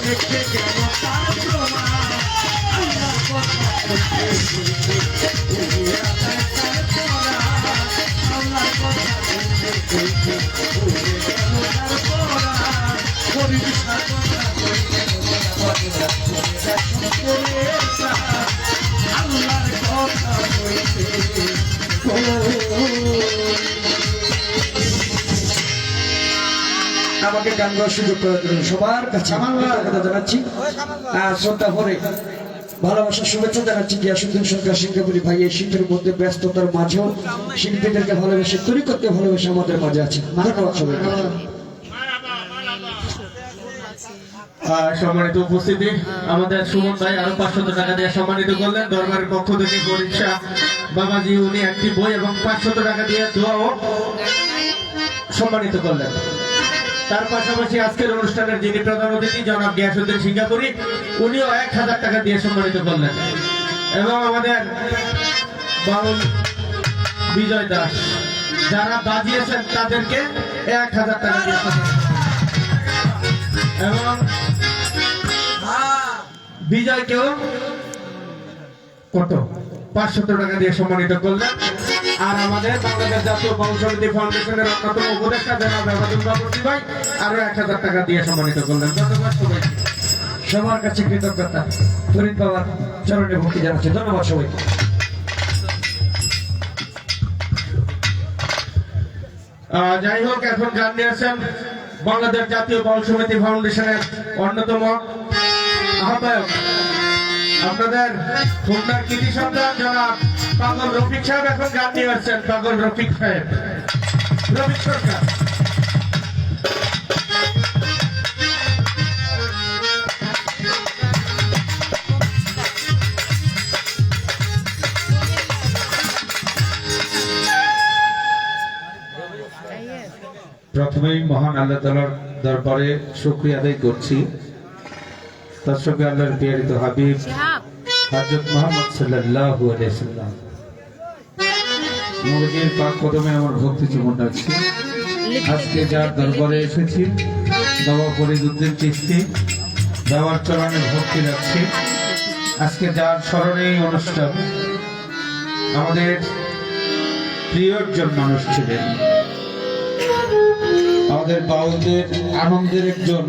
দেখে গেল তার প্রমাণ আল্লাহর কথা বলতে আল্লাহর কথা বলতে গেল তার প্রমাণ পরিবেশার কথা বলতে আল্লাহর কথা বলতে আমাকে গান গাওয়ার সুযোগ করে দিলেন সবার কাছে আমার কথা জানাচ্ছি শ্রদ্ধা ভরে ভালোবাসার শুভেচ্ছা জানাচ্ছি গিয়াসউদ্দিন সরকার সিঙ্গাপুরি ভাই এই শীতের মধ্যে ব্যস্ততার মাঝেও শিল্পীদেরকে ভালোবেসে তরিকতকে ভালোবেসে আমাদের মাঝে আছে ধন্যবাদ সবাইকে। সম্মানিত উপস্থিতি আমাদের সুমন ভাই আরো 500 টাকা দিয়ে সম্মানিত করলেন দরবারের পক্ষ থেকে গরিবশা বাবাজি উনি একটি বই এবং 500 টাকা দিয়ে দোয়াও সম্মানিত করলেন। তার পাশাপাশি আজকের অনুষ্ঠানের যিনি প্রধান অতিথি জনাব গিয়াসউদ্দিন সিঙ্গাপুরি উনিও 1000 টাকা দিয়ে সম্মানিত করলেন এবং আমাদের বাউল বিজয় দাস যারা বাজিয়েছেন তাদেরকে 1000 টাকা দিয়ে এবং বিজয়কেও কত 500 টাকা দিয়ে সম্মানিত করলেন। আর আমাদের বাংলাদেশ জাতীয় বাউল সমিতি ফাউন্ডেশনের অন্যতম উপদেষ্টা জনাব আব্দুল বাবুর্চি ভাই আরো 1000 টাকা দিয়ে সম্মানিত করলেন। ধন্যবাদ সবাইকে। সবার কাছে কৃতজ্ঞতা ফরিদ বাবার চরণে ভক্তি জানাচ্ছি ধন্যবাদ সবাইকে। যাই হোক এখন গান নিয়েছেন বাংলাদেশ জাতীয় বাউল সমিতি ফাউন্ডেশনের অন্যতম আহ্বায়ক আপনাদের খুলনার কৃতি সন্তান জনাব পাগল রফিক সাহেব এখন গান নিয়ে আসছেন। পাগল রফিক সাহেব রফিক সরকার প্রথমেই মহান আল্লাহ তাআলার দরবারে শুকরিয়া আদায় করছি। তার সঙ্গে আল্লাহর প্রিয় হাবিব হযরত মুহাম্মদ সাল্লাল্লাহু আলাইহি ওয়াসাল্লাম নবীর পাক কদমে আমার ভক্তি চুমন রাখছি। আজকে যার দরবারে এসেছি বাবা ফরিদউদ্দিন চিশতি বাবার চরণে ভক্তি রাখছি। আজকে যার স্মরণে এই অনুষ্ঠান আমাদের প্রিয় একজন মানুষ ছিলেন, আমাদের বাউলদের আনন্দের একজন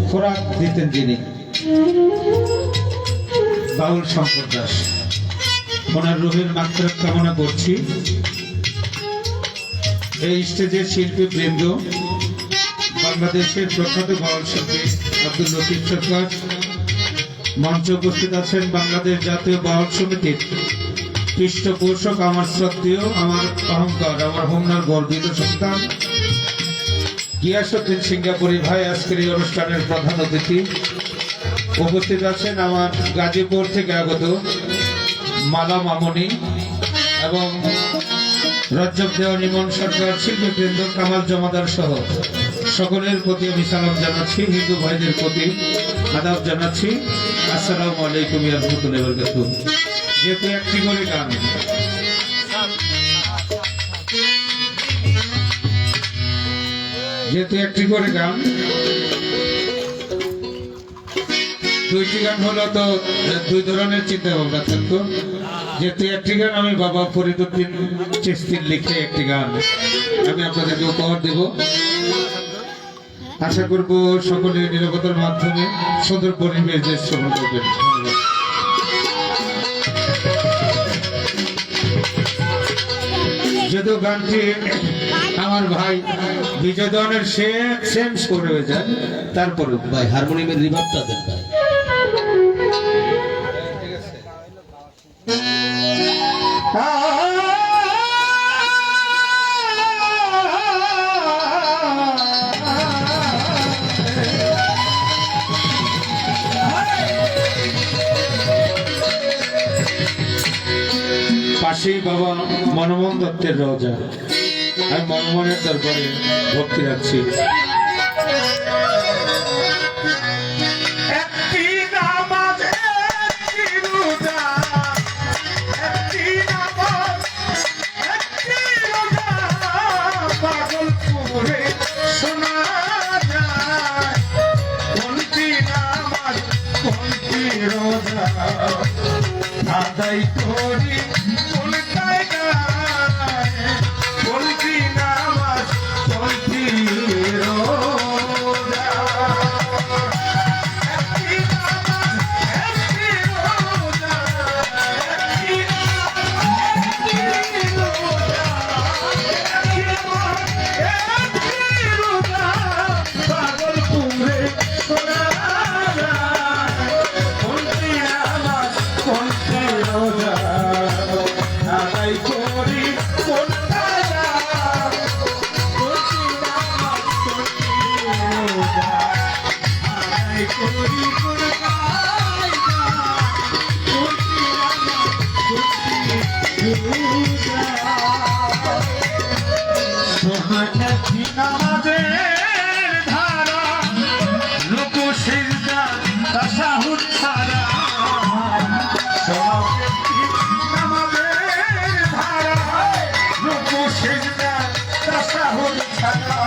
খোরাক দিতেন যিনি বাউল শঙ্কর দাস। ওনার রুহের মাগফিরাত কামনা করছি। এই স্টেজের শিল্পী বৃন্দ বাংলাদেশের প্রখ্যাত বাউল শিল্পী আব্দুল লতিফ সরকার, মঞ্চে উপস্থিত আছেন বাংলাদেশ জাতীয় বাউল সমিতির পৃষ্ঠপোষক আমার শ্রদ্ধেয়, আমার অহংকার, আমার হোমনার গর্বিত সন্তান গিয়াসউদ্দিন সিঙ্গাপুরি ভাই আজকের এই অনুষ্ঠানের প্রধান অতিথি। উপস্থিত আছেন আমার গাজীপুর থেকে আগত মালা মামনি এবং রজ্জব দেওয়ান ইমন সরকার, শিল্পীবৃন্দ, কামাল জমাদার সহ সকলের প্রতি আমি সালাম জানাচ্ছি। হিন্দু ভাইদের প্রতি আদাব জানাচ্ছি। আসসালামু আলাইকুম ওয়া রাহমাতুল্লাহি ওয়া বারাকাতুহু। যেহেতু একটি করে গান দুইটি গান হলো তো দুই ধরনের চিন্তা ভাবনা থাকতো। যেহেতু একটি গান আমি বাবা ফরিদউদ্দিন চিশতির লিখে একটি গান আমি আপনাদেরকে উপহার দেব। আশা করব সকলে নিরাপত্তার মাধ্যমে সুন্দর পরিবেশ দেশ শ্রবণ করবেন। যদিও গানটি আমার ভাই বিজয় দনের সেম করে হয়ে যায়, তারপরে ভাই হারমোনিয়ামের রিভার্বটা দেন ভাই। পাশেই বাবা মনমোহন দত্তের রওজা, আমি মনমোহনের দরবারে ভক্তি রাখছি। আদায় করি কোন কায়দায় বলছি নামাজ চলছি রোজা একটি নামাজ একটি রোজা একটি নামাজ একটি রোজা একটি নামাজ একটি রোজা পাগলপুরে সোনা কোনটি নামাজ কোনটি রোজা আদায় করি কোন কায়দায় কোনটি নামাজ কোনটি রোজা আদায় করি কোন কায়দায় কোনটি নামাজ কোনটি রোজা সোহানাথি নামাজের ধারা রুকু সিজদা তাশাহুদ ছাড়া সোহানাথি নামাজের ধারা রুকু সিজদা তাশাহুদ ছাড়া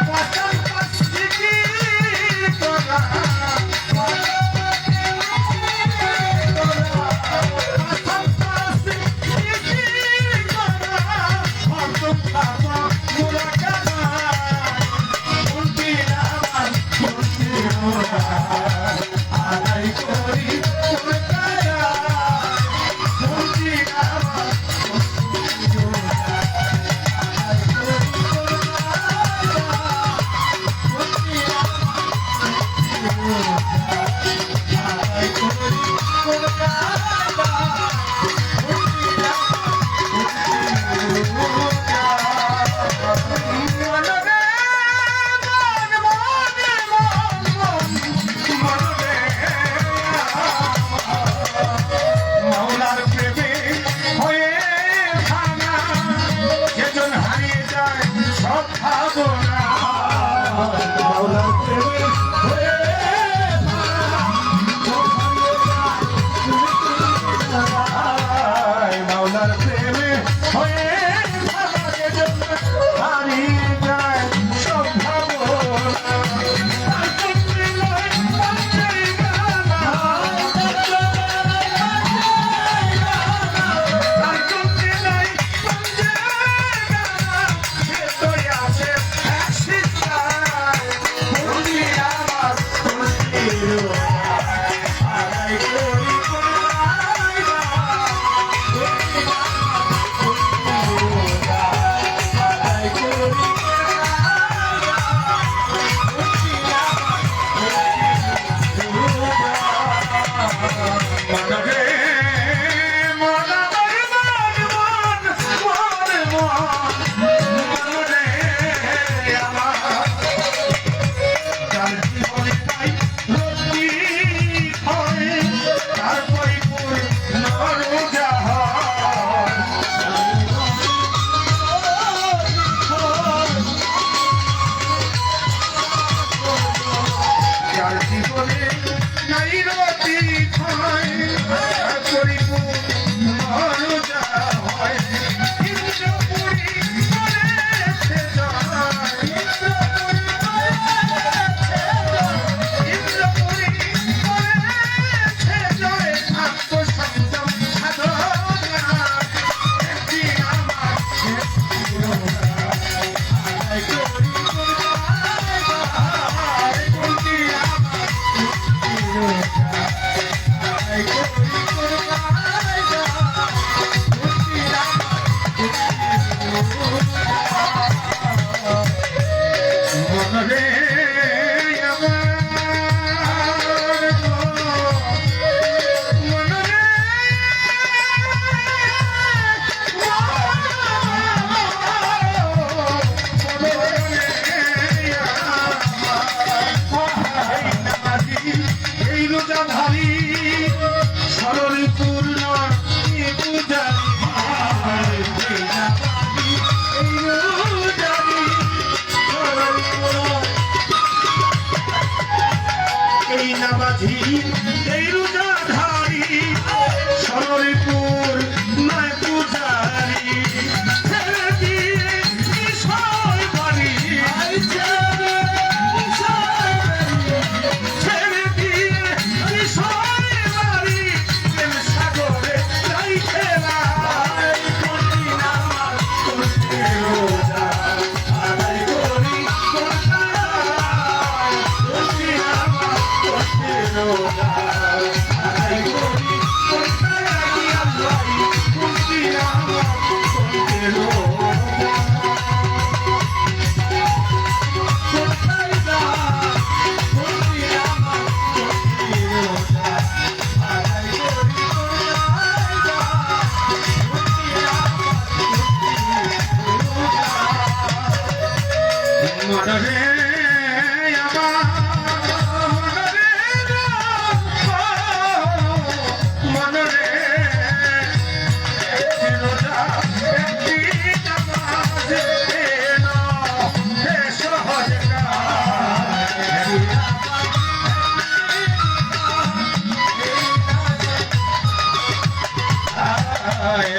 ওয়াসাল পাসিকি তোরা মাওলার প্রেমে হয়ে ভাঙা যেজন হারিয়ে যায় সব ভাবনা মাওলার প্রেমে হয়ে মাওলার প্রেমে হয়ে ভাঙা যেজন হারিয়ে যায় সব ভাবনা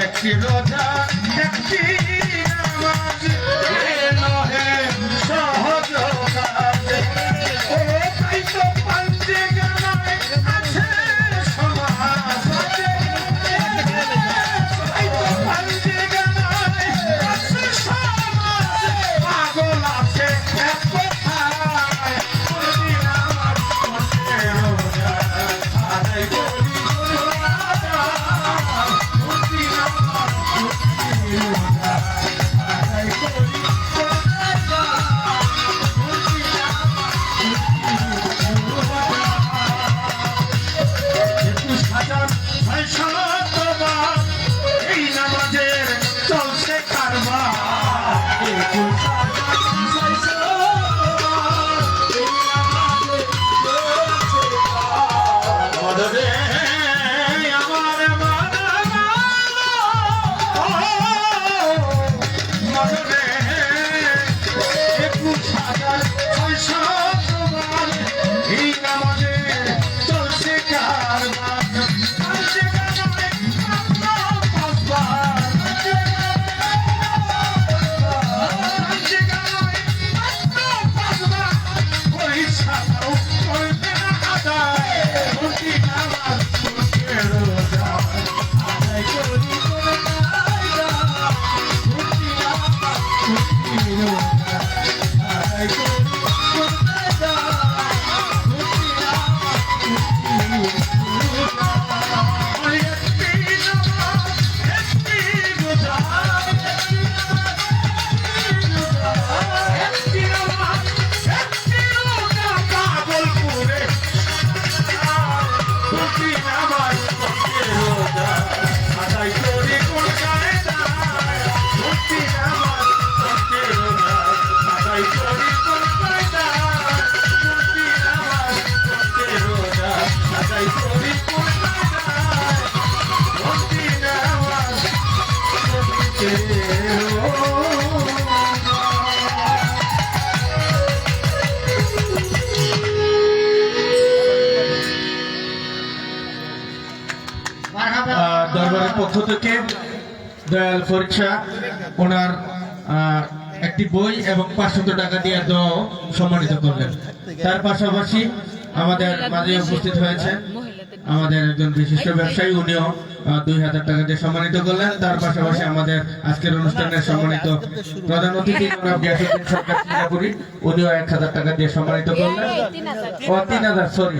একটি রোজা একটি নামাজ নহে সহজ কাজ ও তাই তো পাঞ্চে গানায় আছে সমাজ তাই তো পাঞ্চে গানায় আছে সমাজ পাগল আছে এক কথায় কোনদিন আমার মনে রোজা আদায় করি এই নামাজের চলছে কারবার দরবারের পক্ষ থেকে দয়াল পরীক্ষা ওনার একটি বই এবং 500 টাকা দিয়ে সম্মানিত করলেন। তার পাশাপাশি আমাদের মাঝে উপস্থিত হয়েছে আমাদের একজন বিশিষ্ট ব্যবসায়ী, উনিও 2000 টাকা দিয়ে সম্মানিত করলেন। তার পাশাপাশি আমাদের আজকের অনুষ্ঠানের সম্মানিত প্রধান অতিথি জনাব গিয়াসউদ্দিন সরকার সিঙ্গাপুরি, উনিও 1000 টাকা দিয়ে সম্মানিত করলেন। 3000 সরি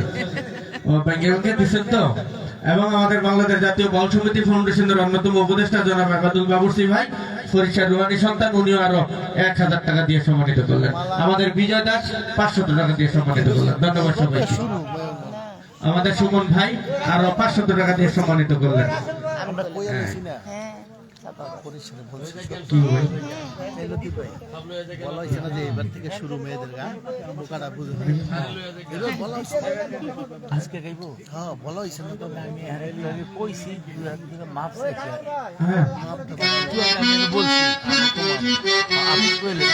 ব্যাংকে দিচ্ছেন তো। এবং আমাদের বাংলাদেশ জাতীয় বাউল সমিতি ফাউন্ডেশনের অন্যতম উপদেষ্টা জনাব আকাদুল বাবুরসি ভাই, পরীক্ষার রুহানি সন্তান, উনিও আরো 1000 টাকা দিয়ে সম্মানিত করলেন। আমাদের বিজয় দাস 500 টাকা দিয়ে সম্মানিত করলেন। ধন্যবাদ সবাইকে। আমাদের সুমন ভাই আরো 500 টাকা দিয়ে সম্মানিত করলেন। আজকে গাইব হ্যাঁ বলো আমি কইছি মাপ চাইছি আমি বলছি আমি কইলে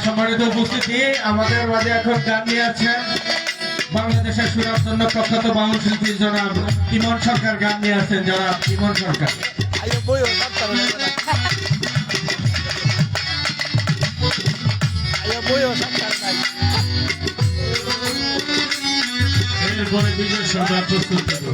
সম্মানিত উপস্থিতি, আমাদের মাঝে এখন গান নিয়ে আছেন বাংলাদেশের সুনামধন্য প্রখ্যাত বাউল শিল্পী জনাব ইমন সরকার। গান নিয়ে আছেন জনাব ইমন সরকার। এরপরে বিজয় সরকার প্রস্তুত থাকবে।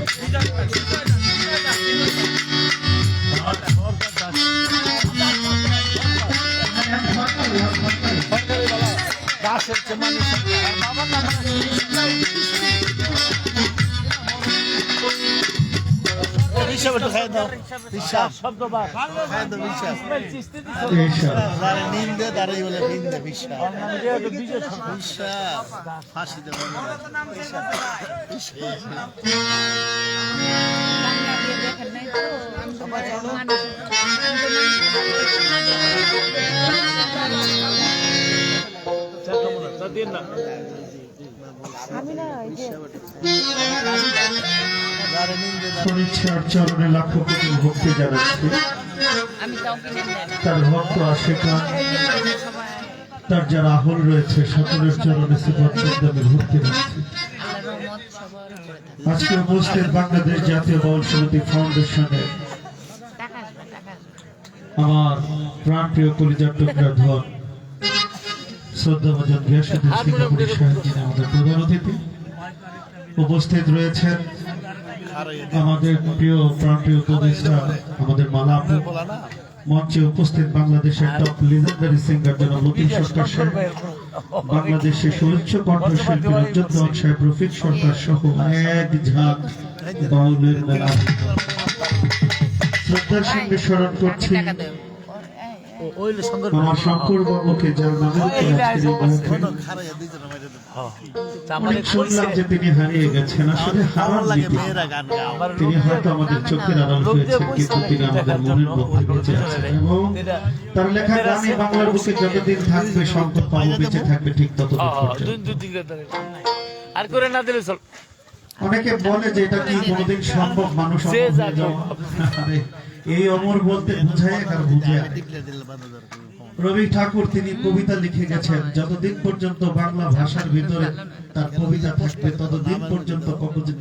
নিন্দে দাঁড়াই বলে নিন্দে ফাঁসি দেবো দেখেন নাই তো পরীক্ষার চরণে লাখো কোটি ভক্তি জানাচ্ছি। তার ভক্ত আশেকা, তার যারা আহল রয়েছে সকলের চরণে শ্রীপদ্মে ভক্তি রাখছি। আজকে উপস্থিত বাংলাদেশ জাতীয় বাউল সমিতি ফাউন্ডেশনের আমার প্রাণপ্রিয় কলিজার টুকরা ধন শ্রদ্ধাভাজন গিয়াসুদ্দিন সিঙ্গাপুরী সাহেব, যিনি আমাদের প্রধান অতিথি। উপস্থিত রয়েছেন আমাদের প্রিয় প্রাণপ্রিয় উপদেষ্টা আমাদের মালা আপু। মঞ্চে উপস্থিত বাংলাদেশের টপ লিজেন্ডারি সিঙ্গার জনাব লতিফ সরকার সাহেব, বাংলাদেশের সুউচ্চ কণ্ঠশিল্পী রঞ্জন ধন সাহেব, রফিক সরকার সহ এক ঝাঁক বাউলের মেলা। শ্রদ্ধার সঙ্গে স্মরণ করছি আমার শঙ্কর বাবুকে, যার নামের উপর আজকের এই মহফিল। অনেক শুনলাম যে তিনি হারিয়ে গেছেন, আসলে হারাননি তিনি হয়তো আমাদের চোখের আড়াল হয়েছেন, কিন্তু তিনি আমাদের মনের মধ্যে বেঁচে আছেন এবং তার লেখা গানে বাংলার বুকে যতদিন থাকবে শঙ্কর বাবু বেঁচে থাকবে ঠিক ততদিন পর্যন্ত। আর করে না দিলে চল। অনেকে বলে যে এটা কি কোনোদিন সম্ভব, মানুষ অমর হয়ে যাওয়া? আরে, এই অমর বলতে বুঝায় আর বুঝে। রবি ঠাকুর তিনি কবিতা লিখে গেছেন, যতদিন পর্যন্ত বাংলা ভাষার ভিতরে তার কবিতা থাকবে ততদিন পর্যন্ত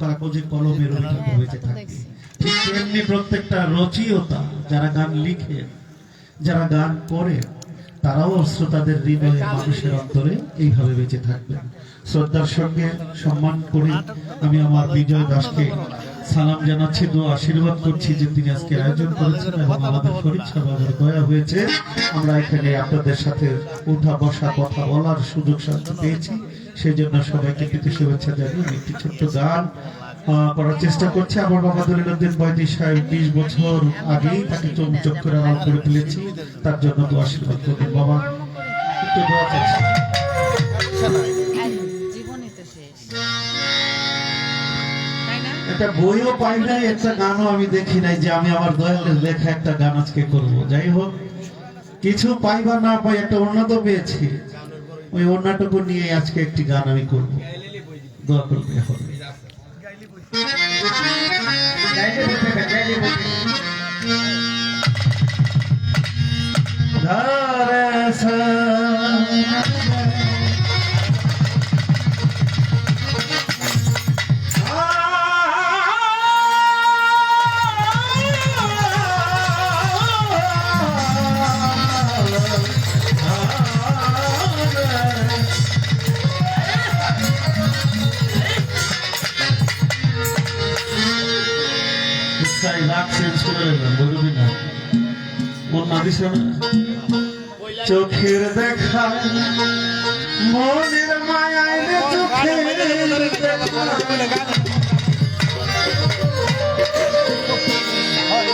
কাগজে কলমে রবি ঠাকুর বেঁচে থাকবে। ঠিক তেমনি প্রত্যেকটা রচয়িতা যারা গান লিখে, যারা গান করে, তারাও শ্রোতাদের হৃদয়ে, মানুষের অন্তরে এইভাবে বেঁচে থাকবেন। শ্রদ্ধার সঙ্গে সম্মান করে আমি আমার বিজয় দাসকে সালাম জানাচ্ছি, দোয়া আশীর্বাদ করছি যে তিনি আজকে আয়োজন করেছেন এবং আমাদের ফরিদ সাহেবের দয়া হয়েছে আমরা এখানে আপনাদের সাথে উঠা বসা কথা বলার সুযোগ সাথে পেয়েছি। সেই জন্য সবাইকে প্রীতি শুভেচ্ছা জানিয়ে আমি একটি ছোট্ট গান করার চেষ্টা করছি। আমার বাবা দলিলউদ্দিন বয়দি সাহেব 20 বছর আগেই তাকে চক্ষুর আড়াল করে ফেলেছি, তার জন্য দোয়া আশীর্বাদ করবেন। বাবা একটু দোয়া চাচ্ছি। একটা বইও পাই নাই, একটা গানও আমি দেখি নাই যে আমি আমার দয়ালের লেখা একটা গান আজকে করব। যাই হোক, কিছু পাই বা না পাই একটা উন্নত পেয়েছি, ওই অন্যটুকু নিয়ে আজকে একটি গান আমি করব। দোয়া করবে হবে। চোখের দেখা মনের মায়ায় রে, চোখের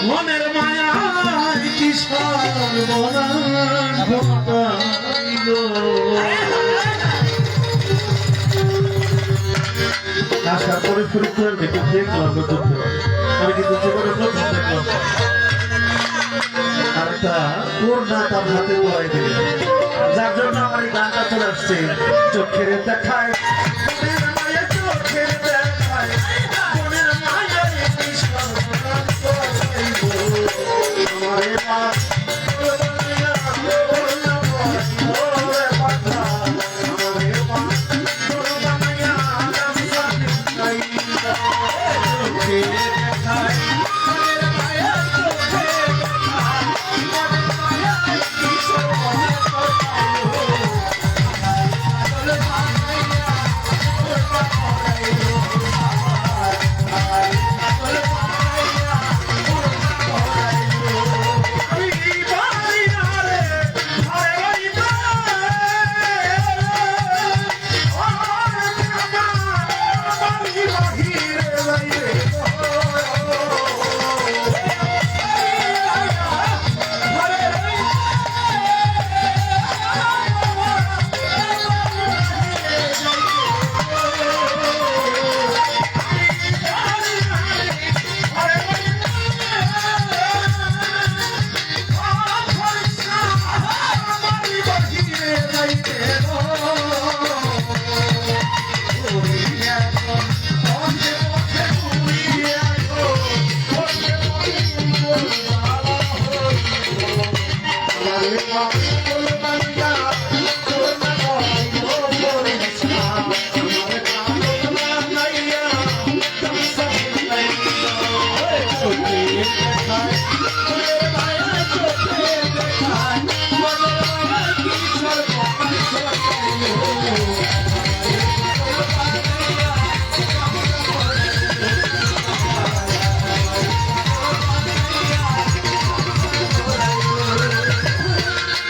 মনের মায়ায় কি সর্বনাশ ঘটাইল। আশা করে ফুরি করে দেখলাম, আমি কিন্তু জীবনে প্রথম দেখলাম আরেকটা পূর্ণা তার হাতে পড়াই দিল, যার জন্য আমার এই গানটা চলে আসছে। চোখের দেখায় চোখের দেখায় মনের মায়ায় কি সর্বনাশ ঘটাইল।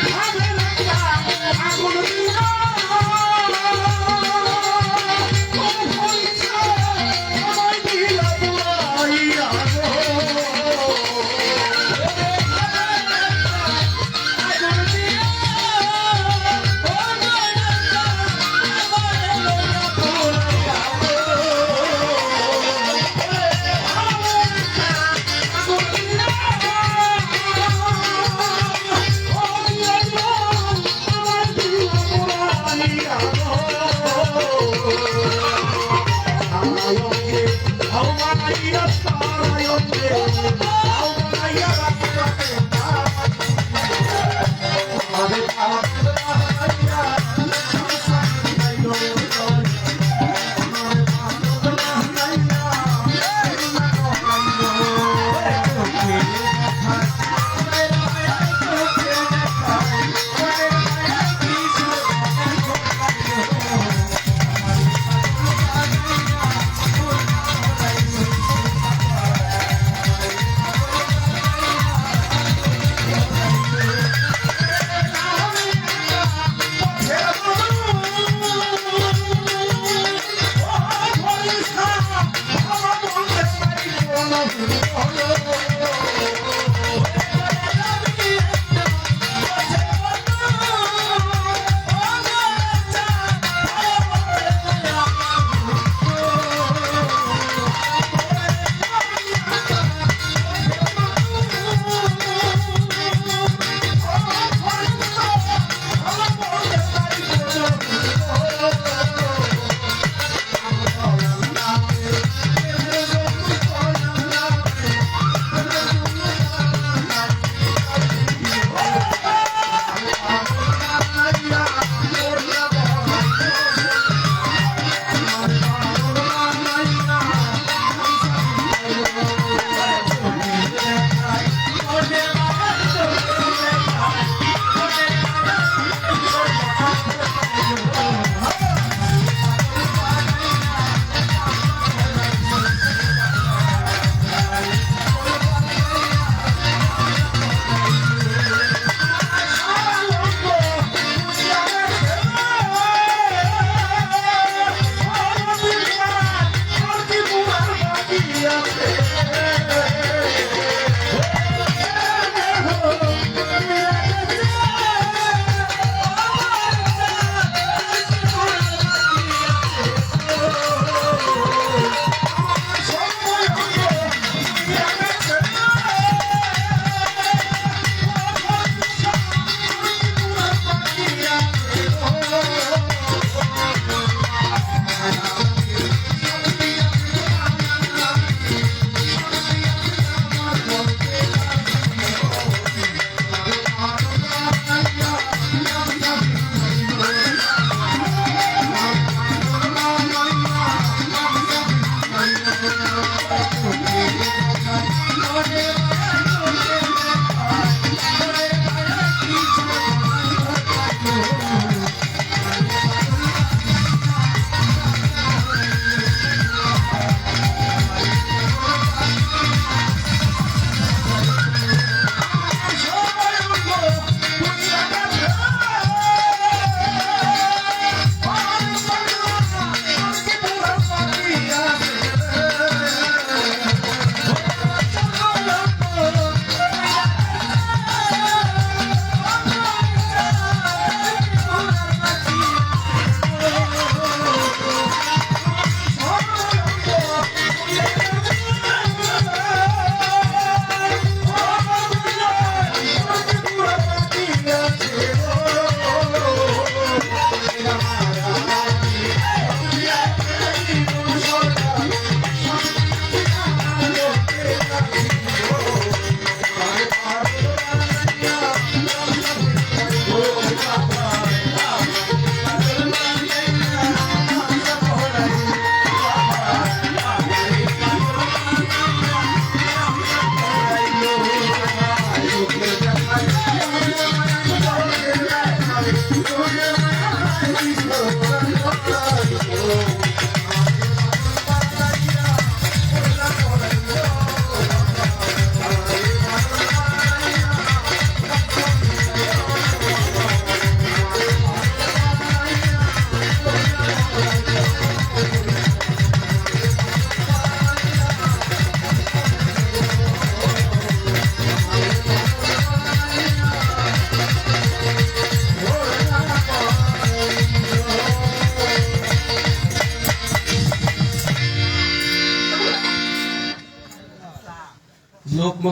ভাই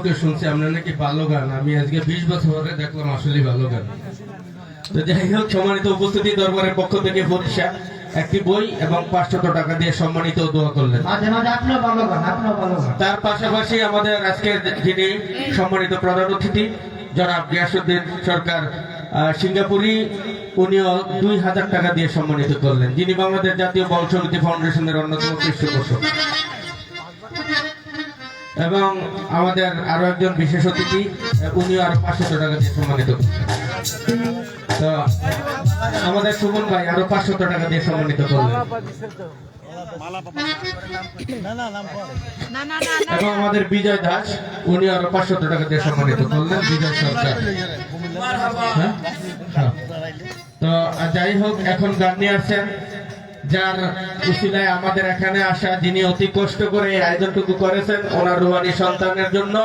মুখে শুনছি আপনার নাকি ভালো গান, আমি আজকে 20 বছর পরে দেখলাম আসলে ভালো গান। তো যাই হোক, সম্মানিত উপস্থিতি, দরবারের পক্ষ থেকে বরিশা একটি বই এবং 500 টাকা দিয়ে সম্মানিত দোয়া করলেন। তার পাশাপাশি আমাদের আজকে যিনি সম্মানিত প্রধান অতিথি জনাব গিয়াসউদ্দিন সরকার সিঙ্গাপুরি, উনিও 2000 টাকা দিয়ে সম্মানিত করলেন, যিনি বাংলাদেশ জাতীয় বাউল সমিতি ফাউন্ডেশনের অন্যতম পৃষ্ঠপোষক। এবং আমাদের আরো একজন বিশেষ অতিথি, উনিও আরো 500 টাকা দিয়ে সম্মানিত করলেন। তো আমাদের সুমন ভাই আরো 500 টাকা দিয়ে সম্মানিত করলেন। এবং আমাদের বিজয় দাস, উনি আরো 500 টাকা দিয়ে সম্মানিত করলেন, বিজয় সরকার। হ্যাঁ? হ্যাঁ। তো যাই হোক, এখন গান নিয়ে আসছেন যার উসিলায় আমাদের এখানে আসা, যিনি অতি কষ্ট করে এই আয়োজনটুকু করেছেন ওনার রুহানি সন্তানের জন্য।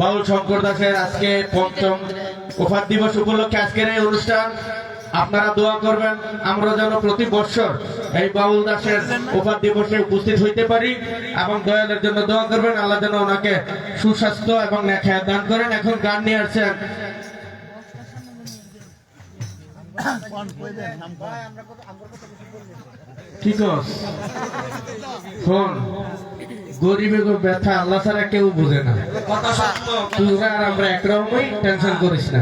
বাউল শঙ্কর দাসের আজকে 5ম ওফাত দিবস উপলক্ষে আজকের এই অনুষ্ঠান। আপনারা দোয়া করবেন আমরা যেন প্রতি বছর এই বাউল দাসের ওফাত দিবসে উপস্থিত হইতে পারি, এবং দয়ালের জন্য দোয়া করবেন আল্লাহ যেন ওনাকে সুস্বাস্থ্য এবং নেখায়াত দান করেন। এখন গান নিয়ে আসছেন ঠিক আছে, শোন, গরিবের ব্যথা আল্লাহ ছাড়া কেউ বুঝে না। তোরা আর আমরা একরকমই, টেনশন করিস না।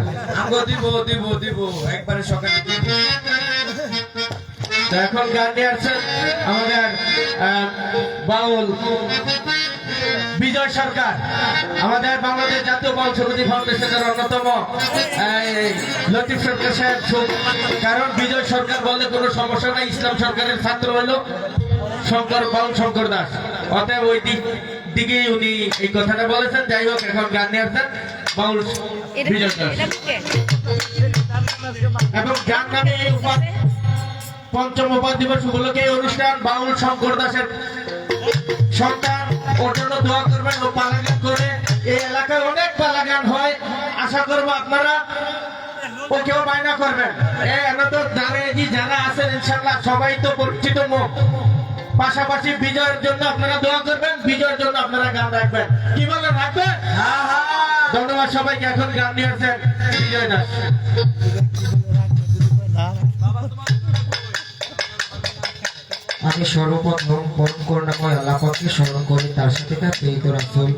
দিব একবারে সকালে তো এখন গান নিয়ে আসছেন আমাদের বাউল বিজয় সরকার, আমাদের বাংলাদেশ জাতীয় বাউল সমিতি ফাউন্ডেশনের অন্যতম লতিফ সরকার সাহেব। কারণ বিজয় সরকার বললে কোনো সমস্যা নাই, ইসলাম সরকারের ছাত্র হলো শঙ্কর বাউল শঙ্কর দাস, অতএব ওই দিকে উনি এই কথাটা বলেছেন। যাই হোক, এখন গান নিয়ে আসছেন বাউল বিজয় দাস। এবং গান গানে 5ম ওফাত দিবস উপলক্ষে এই অনুষ্ঠান। বাউল শঙ্কর দাসের সন্তান, ওর জন্য দোয়া করবেন। ও পালাগান করে, এই এলাকায় অনেক পালাগান হয়, আশা করবো আপনারা ওকেও বায়না করবেন। তো যারা আছেন ইনশাল্লাহ সবাই তো পরিচিত মুখ। পাশাপাশি বিজয়ের জন্য আপনারা দোয়া করবেন, বিজয়ের জন্য আপনারা গান রাখবেন। কি বলেন, রাখবেন? ধন্যবাদ সবাইকে। এখন গান নিয়ে আসছেন বিজয় দাস। আমি সর্বপ্রথম পরম করুণাময় আল্লাহ পাককে স্মরণ করি, তার সাথে তার প্রেরিত রাসূল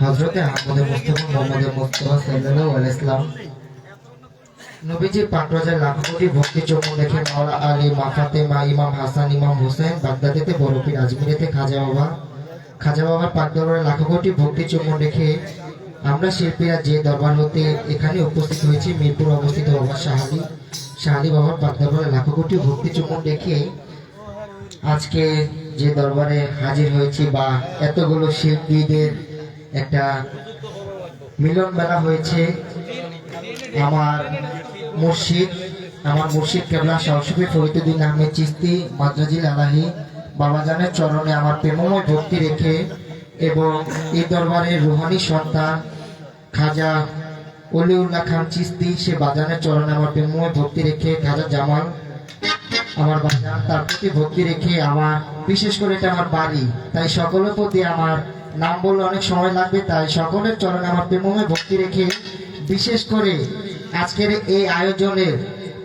হযরতে আহমদ মুস্তাফা মুহাম্মদ মুস্তাফা সাল্লাল্লাহু আলাইহি সাল্লাম নবীজির পাকরাজের লাখ কোটি ভক্তি চুম্বন রেখে মাওলা আলী, মা ফাতেমা, ইমাম হাসান, ইমাম হোসেন, বাগদাদেতে বড় পীর, আজমিরেতে খাজা বাবার পাক দরবারে লাখ কোটি ভক্তি চুম্বন রেখে আমরা শিল্পীরা যে দরবার হতে এখানে উপস্থিত হয়েছি, মিরপুর অবস্থিত বাবা শাহালি বাবার পাক দরবারে লাখ কোটি ভক্তি চুম্বন রেখে আজকে যে দরবারে হাজির হয়েছি, বা এতগুলো শিল্পীদের একটা মিলন মেলা হয়েছে, আমার মুর্শিদ কেবলা শাহসুফি ফরিদুদ্দিন আহমেদ চিস্তি মাদ্রাজিল আলাহি বাবাজানের চরণে আমার প্রেমময় ভক্তি রেখে, এবং এই দরবারের রুহানি সন্তান খাজা অলিউল্লাহ খান চিস্তি, সে বাজানের চরণে আমার প্রেমময় ভক্তি রেখে, খাজা জামাল আমার বাজার, তার প্রতি ভক্তি রেখে, আমার বিশেষ করে এটা আমার বাড়ি, তাই সকলের প্রতি আমার নাম বললে অনেক সময় লাগবে, তাই সকলের চরণে আমার প্রেমময় ভক্তি রেখে, বিশেষ করে আজকের এই আয়োজনের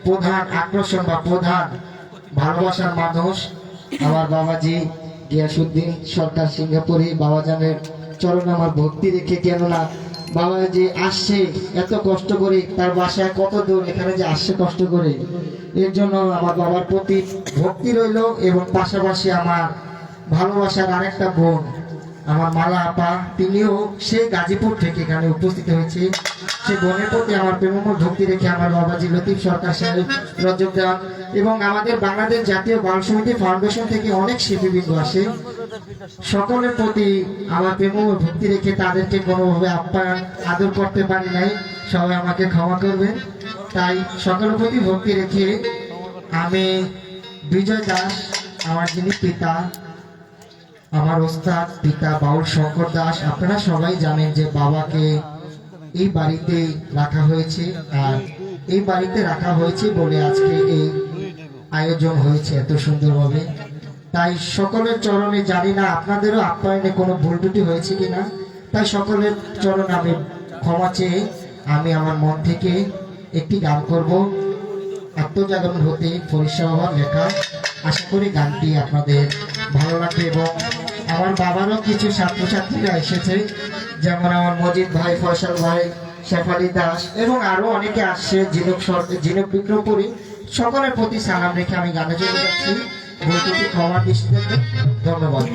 প্রধান আকর্ষণ বা প্রধান ভালোবাসার মানুষ আমার বাবাজি গিয়াসউদ্দিন সরকার সিঙ্গাপুরি, বাবাজানের চরণে আমার ভক্তি রেখে, কেননা বাবাজি আসছে এত কষ্ট করে, তার বাসায় কত দূর, এখানে যে আসছে কষ্ট করে, এর জন্য আমার বাবার প্রতি ভক্তি রইল। এবং পাশাপাশি আমার ভালোবাসার আরেকটা বোন আমার মালা আপা, তিনিও সেই গাজীপুর থেকে এখানে উপস্থিত হয়েছে, সে বোনের প্রতি আমার প্রেমময় ভক্তি রেখে আমার বাবাজি লতিফ সরকার সাহেব রজব দেওয়ান, এবং আমাদের বাংলাদেশ জাতীয় বাউল সমিতি ফাউন্ডেশন থেকে অনেক শিল্পীবৃন্দ আসে, সকলের প্রতি আমার প্রেমময় ভক্তি রেখে তাদেরকে কোনোভাবে আপ্যায়ন আদর করতে পারি নাই, সবাই আমাকে ক্ষমা করবেন। তাই সকলের প্রতি ভক্তি রেখে আমি বিজয় দাস, আমার যিনি পিতা, আমার ওস্তাদ পিতা বাউল শঙ্কর দাস, আপনারা সবাই জানেন যে বাবাকে এই বাড়িতে রাখা হয়েছে, আর এই বাড়িতে রাখা হয়েছে বলে আজকে এই আয়োজন হয়েছে এত সুন্দরভাবে। তাই সকলের চরণে, জানি না আপনাদেরও আপ্যায়নে কোনো ভুল ত্রুটি হয়েছে কিনা, তাই সকলের চরণ আমি ক্ষমা চেয়ে আমি আমার মন থেকে একটি গান করব, আত্মজাগরণ হতে পরিষেবার লেখা। আশা করি গানটি আপনাদের ভালো লাগবে এবং আমার বাবারও কিছু ছাত্রছাত্রীরা এসেছে, যেমন আমার মজিদ ভাই, ফয়সাল ভাই, শেফালি দাস এবং আরো অনেকে আসছে, জিনুক বিক্রমপুরী। সকলের প্রতি সালাম রেখে আমি গানে চলে যাচ্ছি, বলতে ক্ষমা দৃষ্টিতে ধন্যবাদ।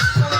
I'm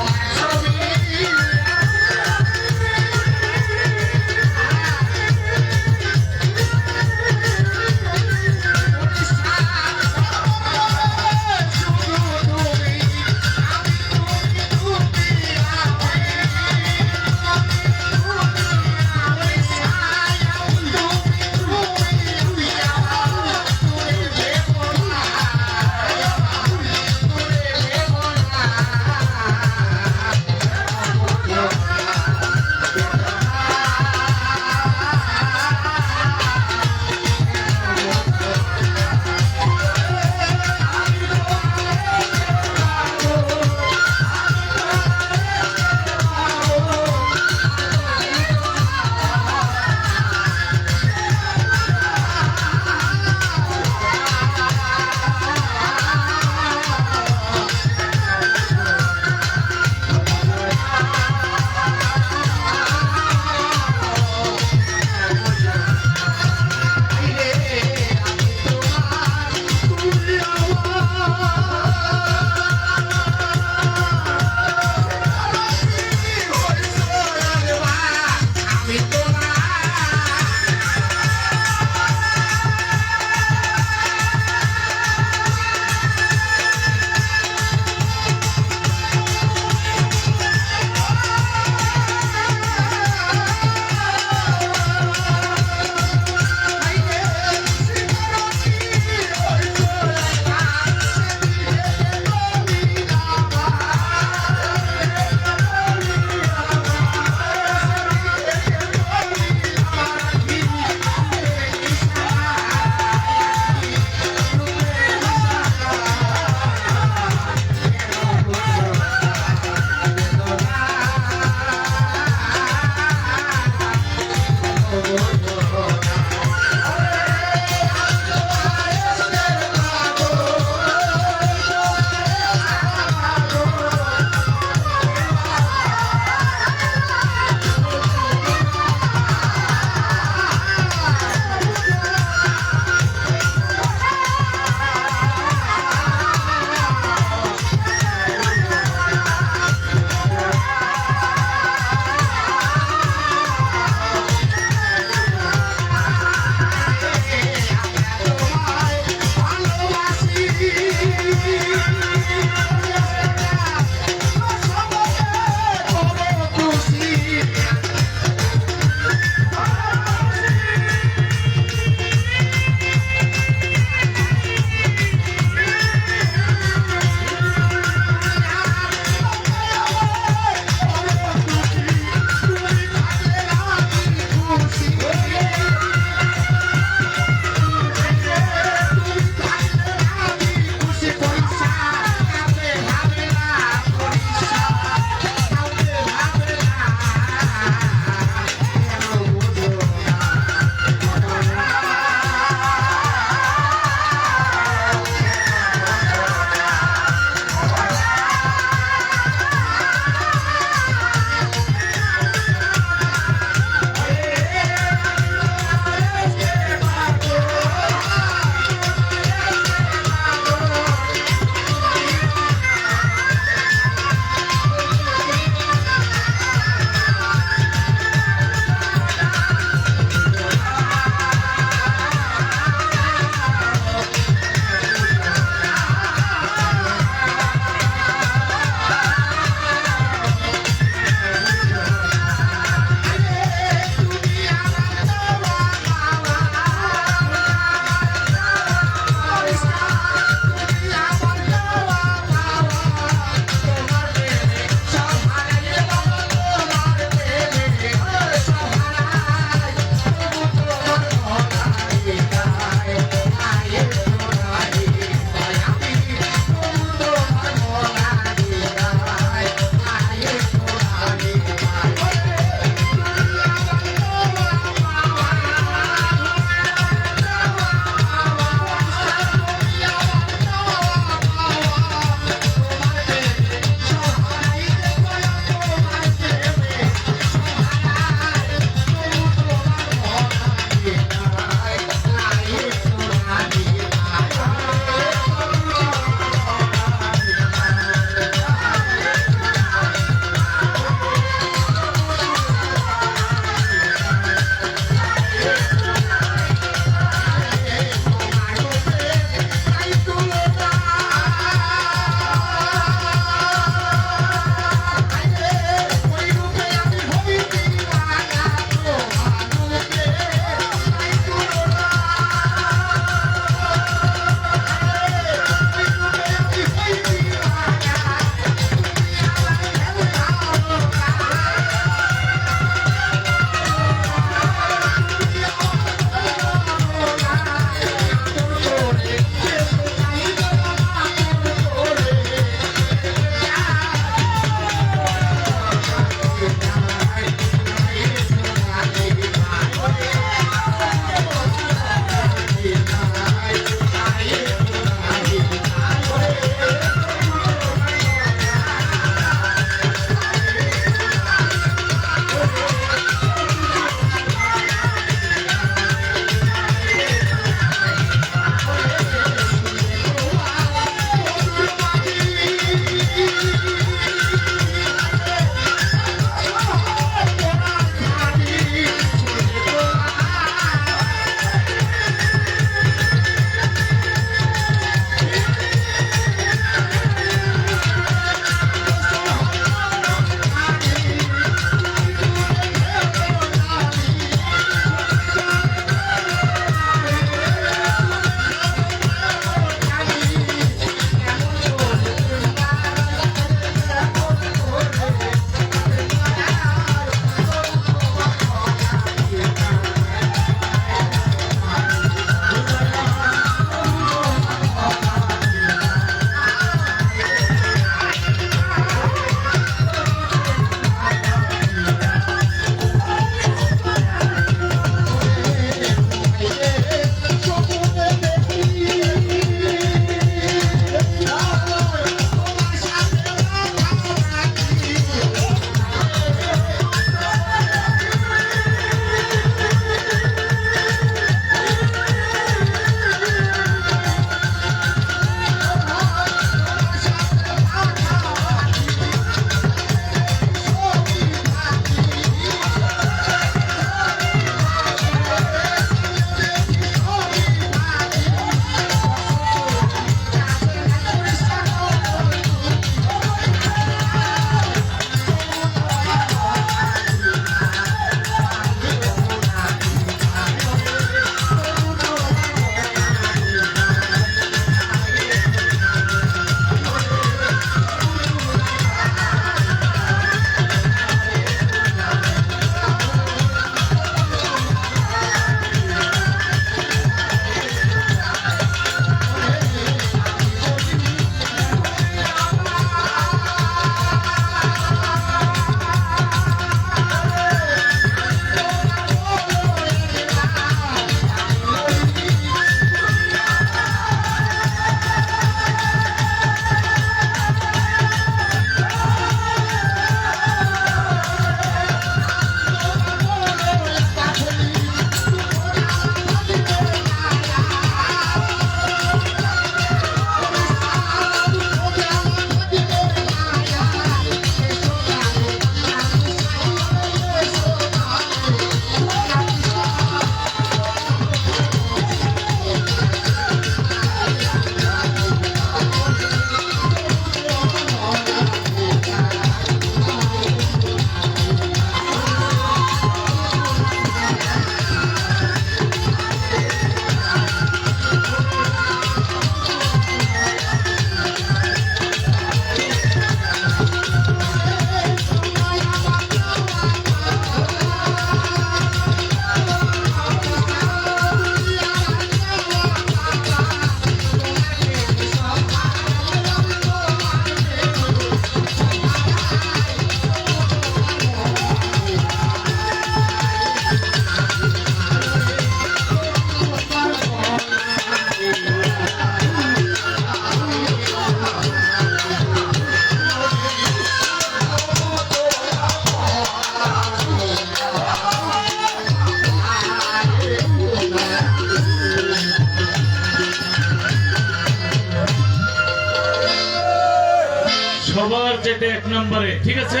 সবার চেটে 1 নম্বরে, ঠিক আছে?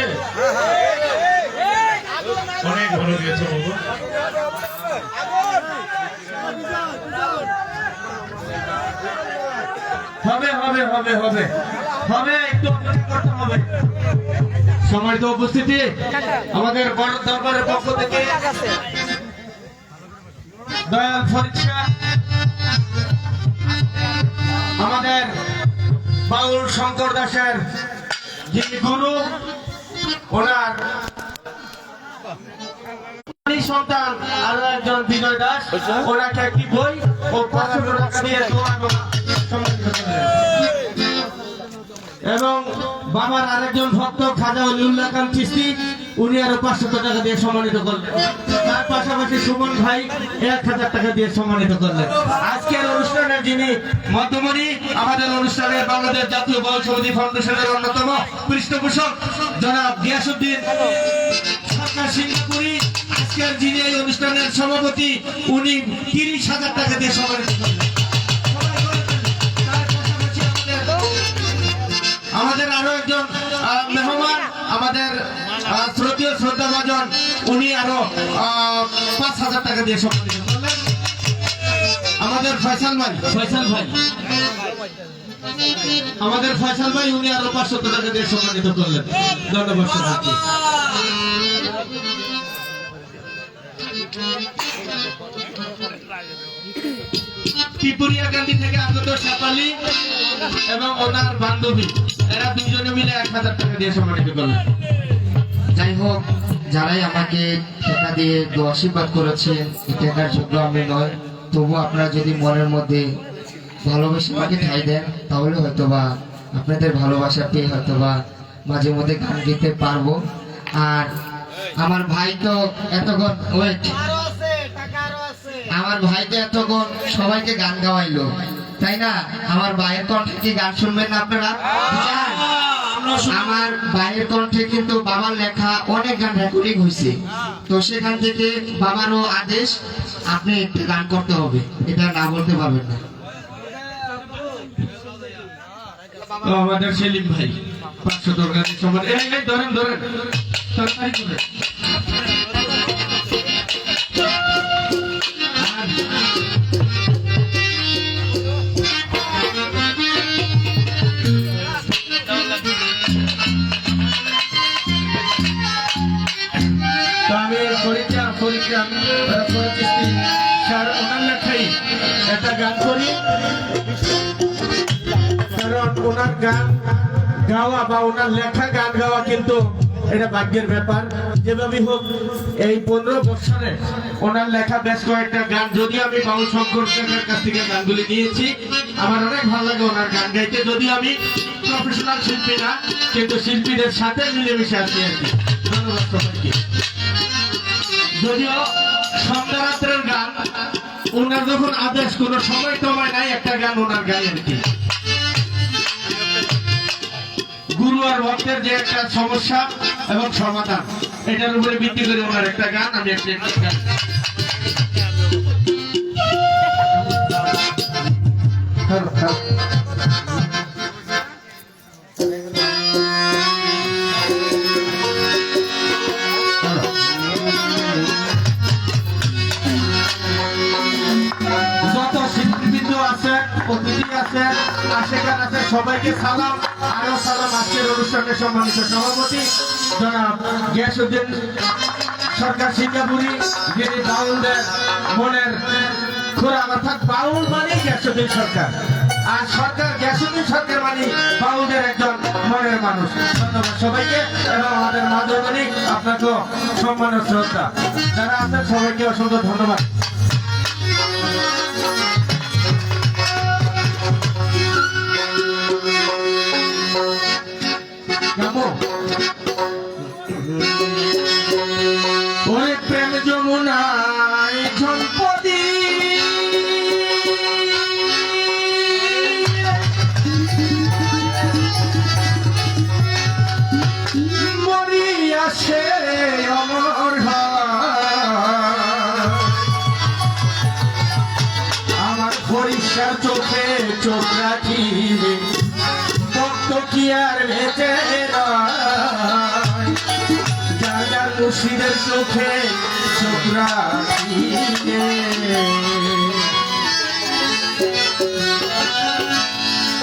অনেক ভালো দিয়েছে বাবু। হবে হবে হবে হবে হবে, একটু অপেক্ষা করতে হবে। সম্মানিত উপস্থিতি, আমাদের বড় দরবারের পক্ষ থেকে দয়াল ফরিদ শাহ, আমাদের বাউল শঙ্কর দাসের যিনি গুরু, ওনার সন্তান আরো একজন বিজয় দাস, ওনাকে একটি বই ও 500 টাকা দিয়ে দোয়া এবং সম্মানিত করলেন। এবং বাবার আরেকজন ভক্ত খাজা ওলিউল্লাহ খান চিশতি, উনি আরো 500 টাকা দিয়ে সম্মানিত করলেন। তার পাশাপাশি সুমন ভাই 1000 টাকা দিয়ে সম্মানিত করলেন। আজকের অনুষ্ঠানের যিনি মধ্যমণি, আমাদের অনুষ্ঠানের বাংলাদেশ জাতীয় বাউল সমিতি ফাউন্ডেশনের অন্যতম পৃষ্ঠপোষক জনাব গিয়াসউদ্দিন সরকার সিঙ্গাপুরি, আজকের যিনি এই অনুষ্ঠানের সভাপতি, উনি 30,000 টাকা দিয়ে সম্মানিত করলেন। তার পাশাপাশি আমাদের আরো একজন মেহমান, আমাদের শ্রদ্ধেয় শ্রদ্ধাভাজন, উনি আরো 5,000 টাকা দিয়ে সম্মানিত করলেন। আমাদের ফয়সাল ভাই, আমাদের ফয়সাল ভাই, উনি আরো 500 টাকা দিয়ে সম্মানিত করলেন। ধন্যবাদ সবাইকে। ত্রিপুরিয়া গান্ধী থেকে আগত শেফালি এবং ওনার বান্ধবী, এরা দুজনে মিলে 1000 টাকা দিয়ে সম্মানিত করলেন। যাই হোক, যারাই আমাকে টাকা দিয়ে আশীর্বাদ করেছেন, এই টাকার যোগ্য আমি নয়, তবু আপনারা যদি মনের মধ্যে ভালোবাসা আমাকে ঠাঁই দেন, তাহলে হয়তোবা আপনাদের ভালোবাসা পেয়ে হয়তোবা মাঝে মধ্যে গান গাইতে পারবো। আর আমার ভাই তো এতক্ষণ সবাইকে গান গাওয়াইলো, তাই না? আমার ভাইয়ের কণ্ঠে কি গান শুনবেন না আপনারা? আমার ভাইয়ের কণ্ঠে কিন্তু বাবার লেখা অনেক গান রেকর্ডিং হয়েছে, তো সেখান থেকে বাবারও আদেশ, আপনি একটু গান করতে হবে, এটা না বলতে পারবেন না। আমাদের সেলিম ভাই 500 টাকা দিয়ে সম্মানিত। ধরেন তাড়াতাড়ি করে। আমি ওনার লেখাই একটা গান করি, কারণ ওনার গান গাওয়া বা ওনার লেখা গান গাওয়া কিন্তু এটা ভাগ্যের ব্যাপার। যেভাবে হোক এই 15 বছরে ওনার লেখা বেশ কয়েকটা গান, যদিও আমি বাউল শঙ্কর দাসের কাছ থেকে গানগুলি নিয়েছি, আমার অনেক ভালো লাগে ওনার গান গাইতে। যদিও আমি প্রফেশনাল শিল্পী না, কিন্তু শিল্পীদের সাথে মিলেমিশে আছি আর কি। ধন্যবাদ সবাইকে। যদিও সন্ধ্যা রাত্রের গান, ওনার যখন আদেশ, কোনো সময় টময় নাই, একটা গান ওনার গায়ে আর কি। গুরু আর ভক্তের যে একটা সমস্যা এবং সমাধান, এটার উপরে ভিত্তি করে ওনার একটা গান, আমি একটা গান। যত শিল্পীবৃন্দ আছে, অতিথি আছে, আশেখান আছে, সবাইকে সালাম। আরো সালাম আজকের অনুষ্ঠানের সম্মানিত সভাপতি জনাব গিয়াসউদ্দিন সরকার সিঙ্গাপুরি, যিনি বাউলদের মনের খোরাক, অর্থাৎ বাউল মানে গিয়াসউদ্দিন সরকার, আর সরকার গিয়াসউদ্দিন সরকার মানে বাউলদের একজন মনের মানুষ। ধন্যবাদ সবাইকে, এবং আমাদের মাধবনী আপনাকেও সম্মান ও শ্রদ্ধা। যারা আছেন সবাইকে অসংখ্য ধন্যবাদ। ওরে প্রেম যমুনায় ঝনপদি, মরিয়া সে অমর আমার পরিষ্কার চোখে চোখ রাখি, রক্ত কি আর ভেজে রয় যার যার মুর্শিদের চোখে চোখ রাখিলে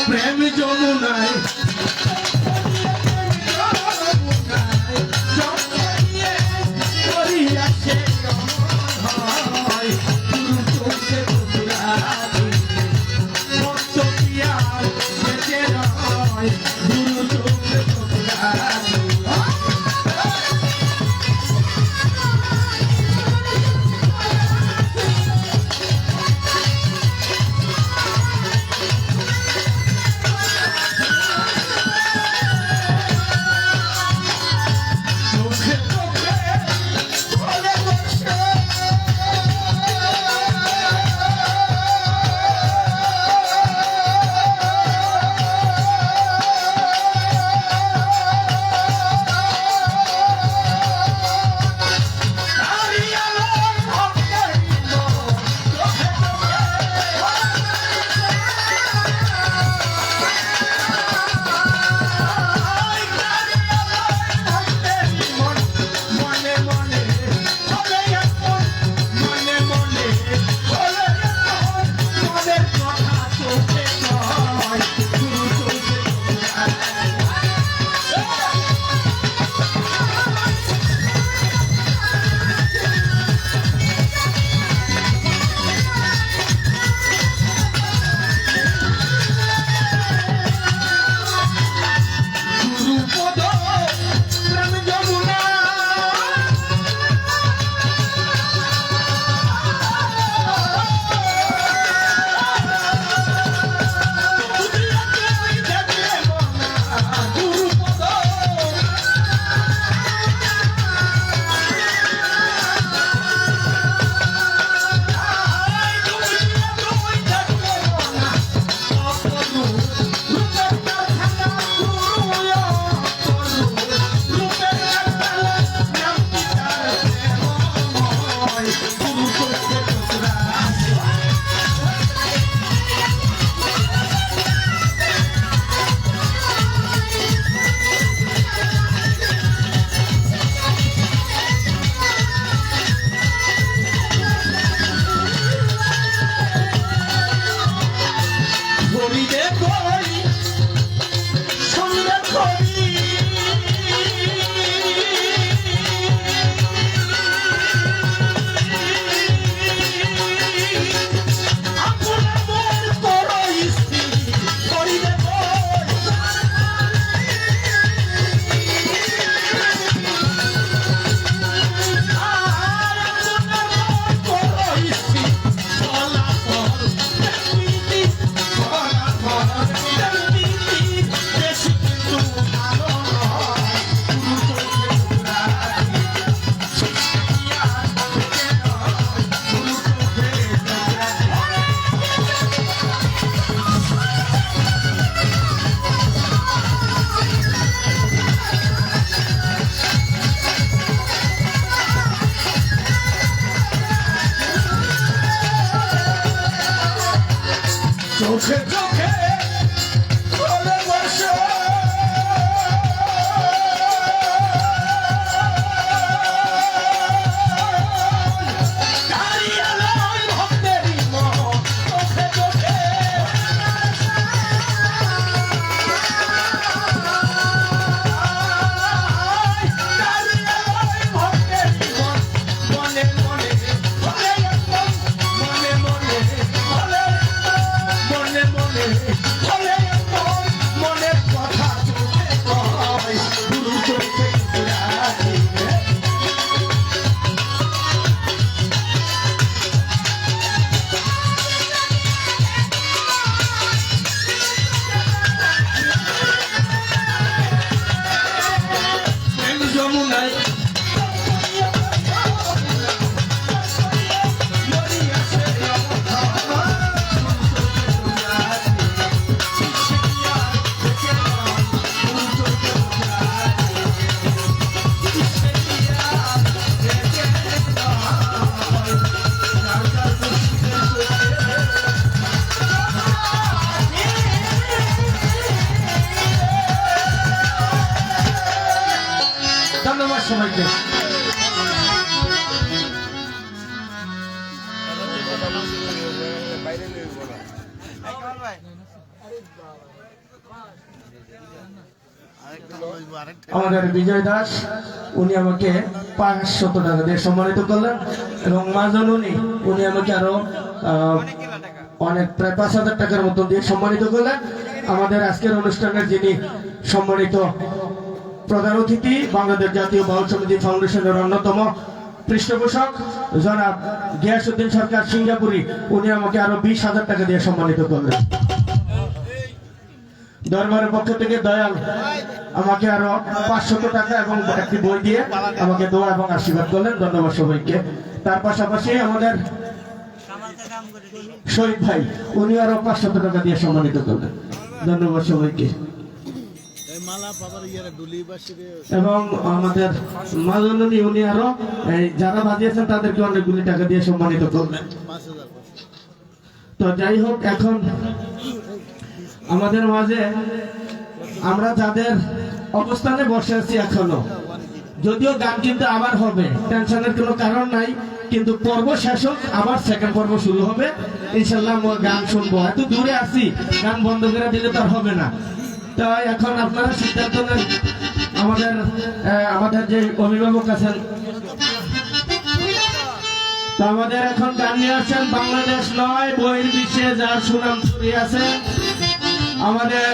প্রেম যমুনায় চোখে চোখে চলে বসে সবাইকে। আমাদের বিজয় দাস উনি আমাকে 500 টাকা দিয়ে সম্মানিত করলেন এবং মাজন উনি আমাকে আরো অনেক প্রায় 5,000 টাকার মতো দিয়ে সম্মানিত করলেন। আমাদের আজকের অনুষ্ঠানের যিনি সম্মানিত প্রধান অতিথি বাংলাদেশ জাতীয় বাউল সমিতি ফাউন্ডেশনের অন্যতম পৃষ্ঠপোষক জনাব গিয়াসউদ্দিন সরকার সিঙ্গাপুরি, উনি আমাকে আরো 20,000 টাকা দিয়ে সম্মানিত করলেন। দরবারের পক্ষ থেকে দয়াল আমাকে আরো 500 টাকা এবং একটি বই দিয়ে আমাকে দোয়া এবং আশীর্বাদ করলেন। ধন্যবাদ সবাইকে। তার পাশাপাশি আমাদের শহীদ ভাই উনি আরো 500 টাকা দিয়ে সম্মানিত করলেন। ধন্যবাদ সবাইকে। এবং আমাদের মাজনী উনি আরো যারা বাজিয়েছেন তাদেরকে অনেকগুলি টাকা দিয়ে সম্মানিত করলেন। তো যাই হোক, এখন আমাদের মাঝে আমরা যাদের অবস্থানে বসে আছি এখনো, যদিও গান কিন্তু আবার হবে, টেনশনের কোনো কারণ নাই, কিন্তু পর্ব শেষ হোক আবার সেকেন্ড পর্ব শুরু হবে ইনশাল্লাহ। আমরা গান শুনবো, এত দূরে আছি, গান বন্ধ করে দিলে তো আর হবে না। তাই এখন আপনারা সিদ্ধান্ত নেন। আমাদের যে অভিভাবক আছেন, তো আমাদের এখন গান নিয়ে আসছেন বাংলাদেশ নয় বইয়ের বিশ্বে যার সুনাম ছড়িয়ে আছে আমাদের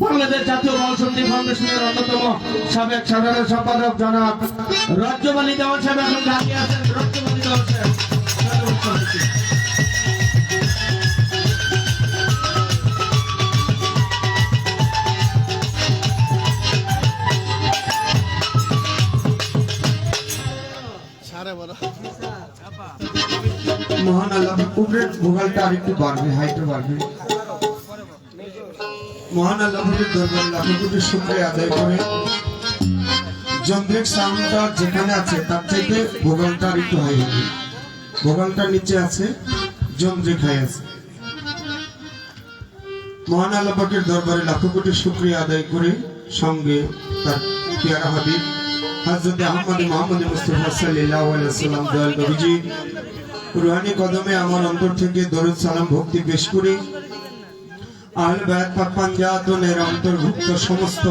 বাংলাদেশ জাতীয় বাউল সমিতি ফাউন্ডেশনের অন্যতম সাবেক সাধারণ সম্পাদক জনাব রজ্জব আলী দেওয়ান সাহেব এখন গান নিয়ে আসছেন। রজ্জব আলী দেওয়ান সাহেব মহান আল্লাহ উপরের ভোগালটা আর একটু বাড়বে, হাইটটা বাড়বে। মহান আল্লাহের দরবারে লাখো কোটি শুকরিয়া আদায় করে যন্ত্রিক সাউন্ডটা যেখানে আছে তার থেকে ভোগালটা আর একটু হাই হবে। ভোগালটা নিচে আছে, যন্ত্রিক হাই আছে। মহান আল্লাহ পাকের দরবারে লাখো কোটি শুকরিয়া আদায় করে সঙ্গে তার পিয়ারা হাবিব হযরত আহমদ মুহাম্মদ মুস্তাফা সাল্লাল্লাহু আলাইহি ওয়াসাল্লাম দয়াল নবীজি রুহানি কদমে আমার অন্তর থেকে দরুদ সালাম ভক্তি পেশ করি। আহলে বায়াত পাক পাঞ্জাতনের অন্তর্ভুক্ত সমস্ত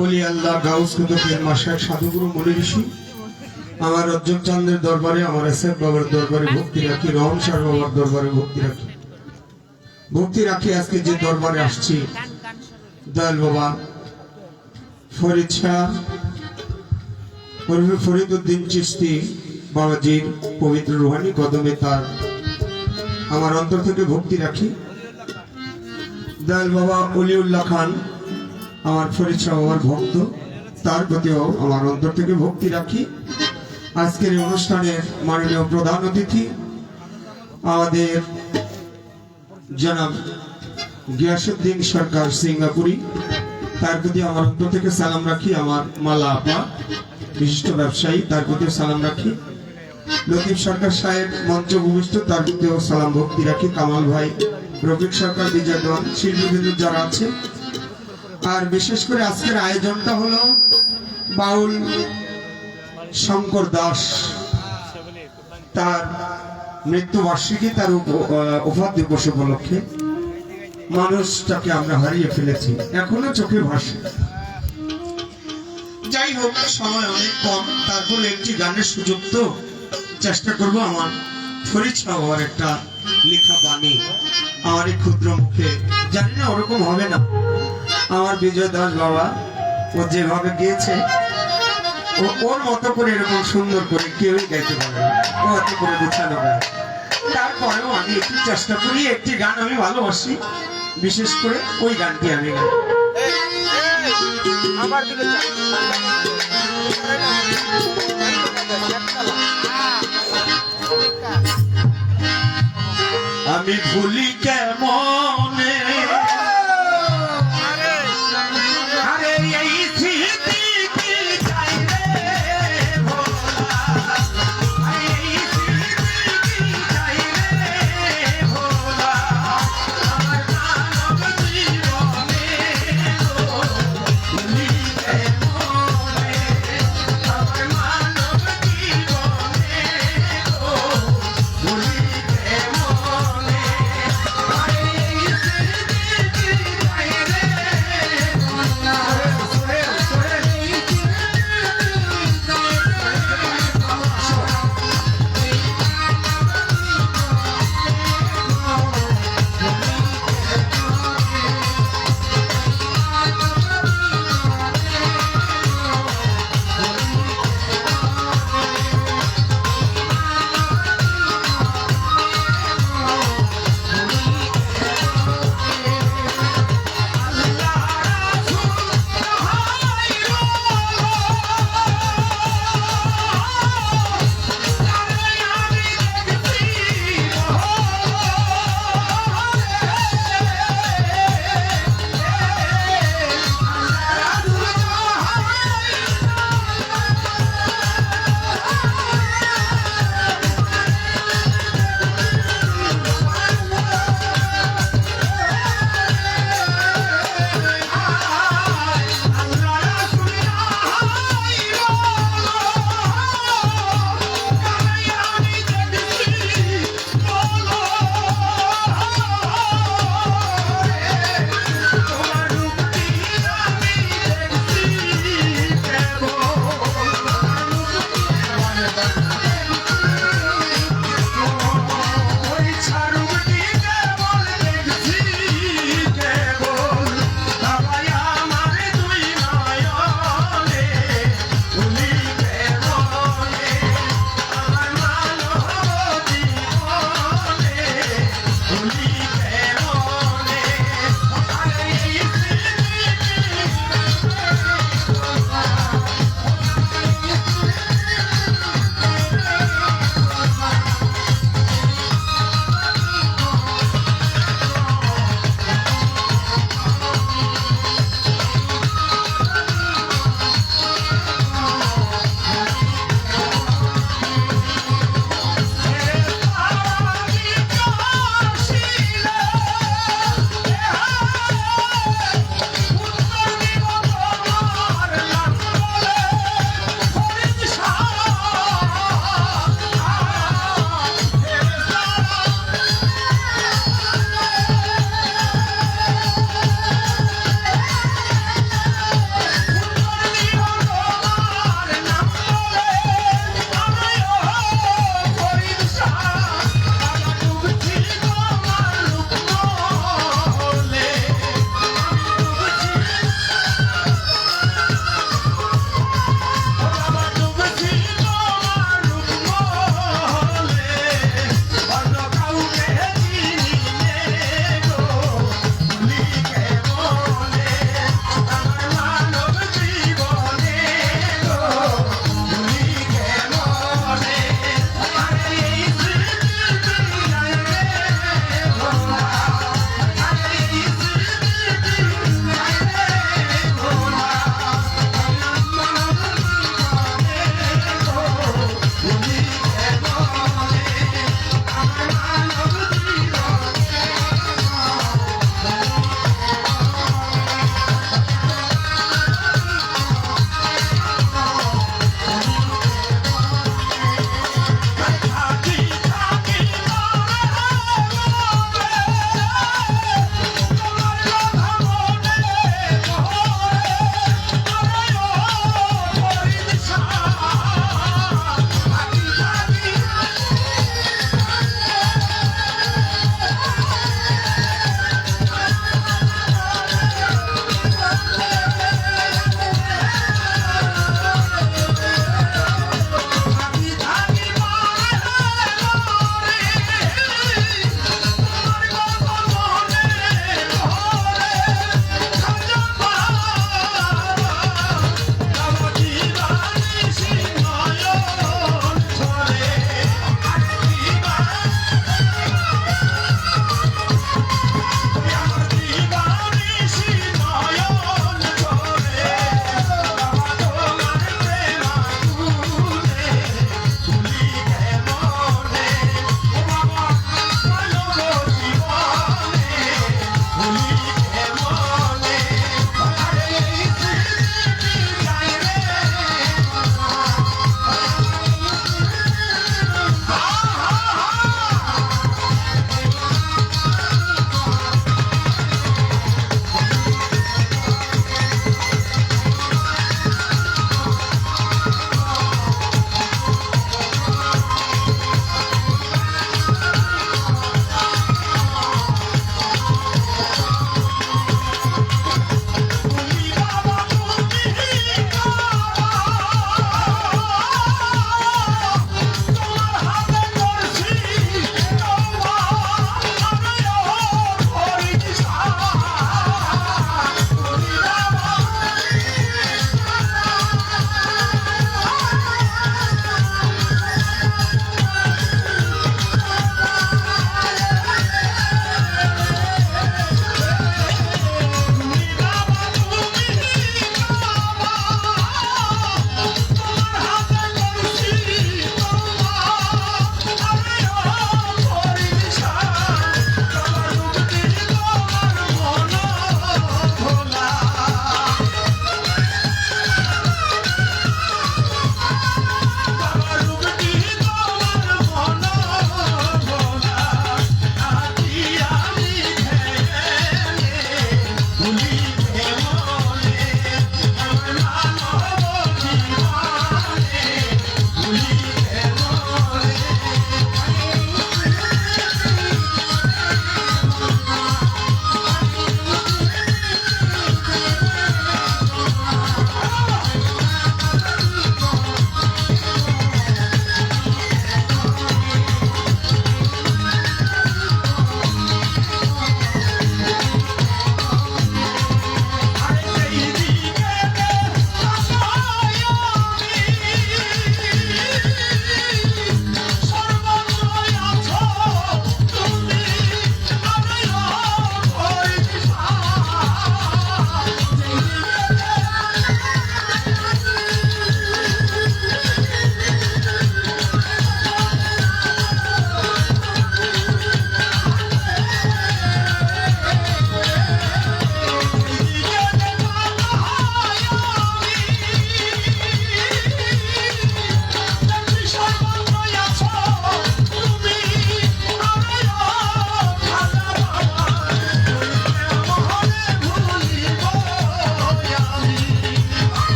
ওলি আল্লাহ গাউস কুতুবের মাশায়েখ সাধুগুরু মুনি ঋষি আমার রজ্জব চাঁদের দরবারে, আমার এসএফ বাবার দরবারে ভক্তি রাখি, রহম শাহ বাবার দরবারে ভক্তি রাখি। আজকে যে দরবারে আসছি দয়াল বাবা ফরিদ শাহ ফরিদউদ্দিন চিশতি বাবাজির পবিত্র রুহানি কদমে তার আমার অন্তর থেকে ভক্তি রাখি। দয়াল বাবা অলিউল্লাহ খান আমার ফরিদ শাহ বাবার ভক্ত, তার প্রতিও আমার অন্তর থেকে ভক্তি রাখি। আজকের এই অনুষ্ঠানের মাননীয় প্রধান অতিথি আমাদের জনাব গিয়াসউদ্দিন সরকার সিঙ্গাপুরি, তার প্রতি আমার অন্তর থেকে সালাম রাখি। আমার মালা আপা বিশিষ্ট ব্যবসায়ী, তার প্রতি সালাম রাখি। লতিফ সরকার সাহেব মঞ্চ ভূমিষ্ঠ, তার প্রতিও সালাম ভক্তি রাখি। কামাল ভাই, রফিক সরকার, বিজয় দেওয়ান, শিল্পীবৃন্দ যারা আছে। আর বিশেষ করে আজকের আয়োজনটা হলো বাউল শঙ্কর দাস তার মৃত্যুবার্ষিকী, তার ওফাত দিবস উপলক্ষে মানুষটাকে আমরা হারিয়ে ফেলেছি, এখনো চোখে ভাসে। যাই হোক, সময় অনেক কম, তারপরে একটি গানের সুযোগ তো চেষ্টা করবো। আমার ফরিদ শাহ বাবার একটা লেখা বাণী আমার এই ক্ষুদ্র মুখে, জানি না ওরকম হবে না। আমার বিজয় দাস বাবা ও যেভাবে গিয়েছে, ওর মতো করে এরকম সুন্দর করে কেউই গাইতে পারে না, ও এত করে গুছানো গায়। তারপরেও আমি একটু চেষ্টা করি, একটি গান আমি ভালোবাসি, বিশেষ করে ওই গানটি আমি গাই। আমি ভুলি কেমনে আরে এই স্মৃতি কি চাই রে ভোলা, এই স্মৃতি কি চাই রে ভোলা, আমার মানব জীবনে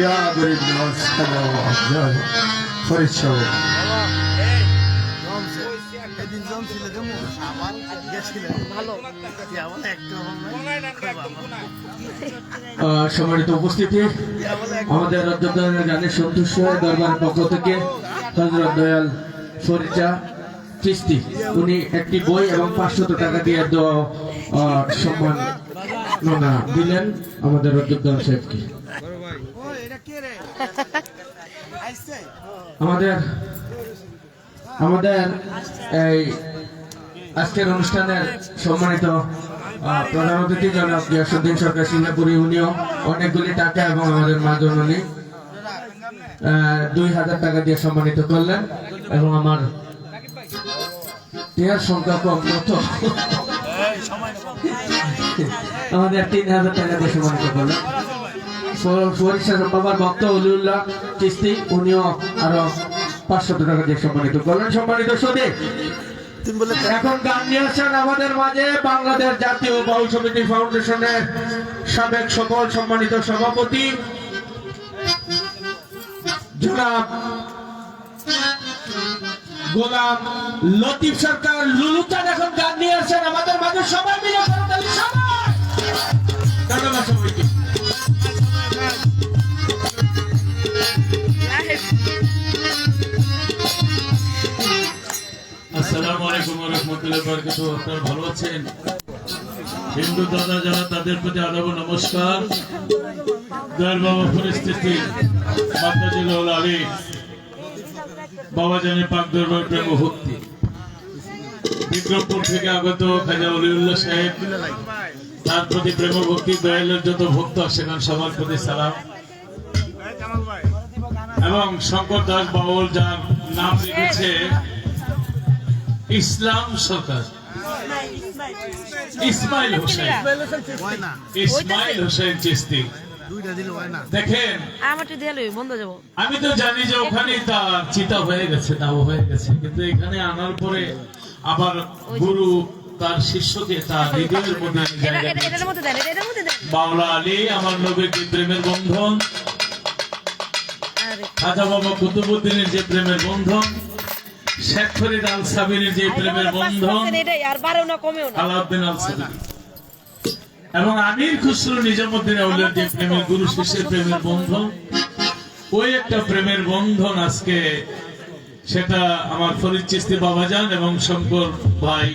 ইয়া গরিব নওয়াজ জয় ফরিদ সাহেব সম্মানিত উপস্থিতি, আমাদের রাজ্যের গানের সন্তুষ্ট হয়ে দরবারের পক্ষ থেকে হযরত দয়াল ফরিদা চিশতি উনি একটি বই এবং 500 টাকা দিয়ে দোয়া সম্মান দিলেন আমাদের রাজ্যের সাহেবকে। আমাদের এই আজকের অনুষ্ঠানের সম্মানিত প্রধান অতিথি জনাব গিয়াসউদ্দিন সরকার সিঙ্গাপুরি, উনিও অনেকগুলি টাকা এবং আমাদের মা জননী 2000 টাকা দিয়ে সম্মানিত করলেন এবং আমার টিয়ার সংখ্যা কম কত আমাদের 3000 টাকা দিয়ে সম্মানিত করলেন। ফরিদ বাবার ভক্ত অলিউল্লাহ চিশতি উনিও আরো 500 টাকা দিয়ে সম্মানিত করলেন। সম্মানিত সুধী, এখন গান নিয়ে আসছেন আমাদের মাঝে বাংলাদেশ জাতীয় বাউল সমিতি ফাউন্ডেশনের সাবেক সকল সম্মানিত সভাপতি জনাব গোলাম লতিফ সরকার লুলুচান। এখন গান নিয়ে আসছেন আমাদের মাঝে, সবাই মিলে করতালি, সবাই ধন্যবাদ সবাইকে। আসসালামু আলাইকুম ওয়া রাহমাতুল্লাহি ওয়া বারাকাতুহু। আপনারা ভালো আছেন? হিন্দু দাদা যারা, তাদের প্রতি আদব ও নমস্কার। দয়াল বাবা ফরিদ চিশতি মাদ্রাজিল আলী বাবা জানে পাক দরবার প্রেম ও ভক্তি, বিক্রমপুর থেকে আগত খাজা অলিউল্লাহ সাহেব, তার প্রতি প্রেম ও ভক্তি, দয়ালের যত ভক্ত আসেন সবার প্রতি সালাম। এবং শঙ্কর দাস বাউল, যার নাম লিখেছে ইসলাম সরকার, ইসমাইল হোসেন চিশতি। দেখেন, আমি তো জানি যে ওখানে তার চিতা হয়ে গেছে, দাও হয়ে গেছে, কিন্তু এখানে আনার পরে আবার গুরু তার শিষ্যকে তার হৃদয়ের মধ্যে জায়গা দিয়েছে। বাউলা আলী আমার নবীর যে প্রেমের বন্ধন, খাজা বাবা কুতুবউদ্দিনের যে প্রেমের বন্ধন, শেখ ফরিদ আল সাবিরের যে প্রেমের বন্ধন, আলাউদ্দিন আল সাবির এবং আমির খুসরো নিজামুদ্দিন আউলিয়ার যে প্রেমের গুরু শিষ্যের প্রেমের বন্ধন, ওই একটা প্রেমের বন্ধন আজকে সেটা আমার ফরিদ চিশতি বাবাজান এবং শঙ্কর ভাই,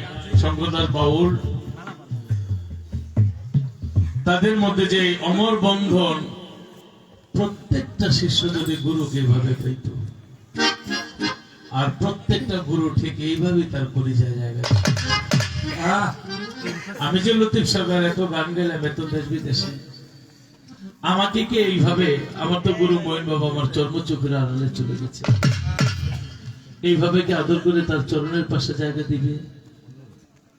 শঙ্কর দাস বাউল, তাদের মধ্যে যে অমর বন্ধন, প্রত্যেকটা শিষ্য যদি গুরুকে এভাবে পেত, আর প্রত্যেকটা গুরু ঠিক এইভাবে তার পরিচয় জায়গা। আমি যে লতিফ সরকার এত গান গেলাম এত দেশ বিদেশে, আমাকে কি এইভাবে, আমার তো গুরু মঈন বাবা আমার চর্ম চোখের আড়ালে চলে গেছে, এইভাবে কি আদর করে তার চরণের পাশে জায়গা দিবে?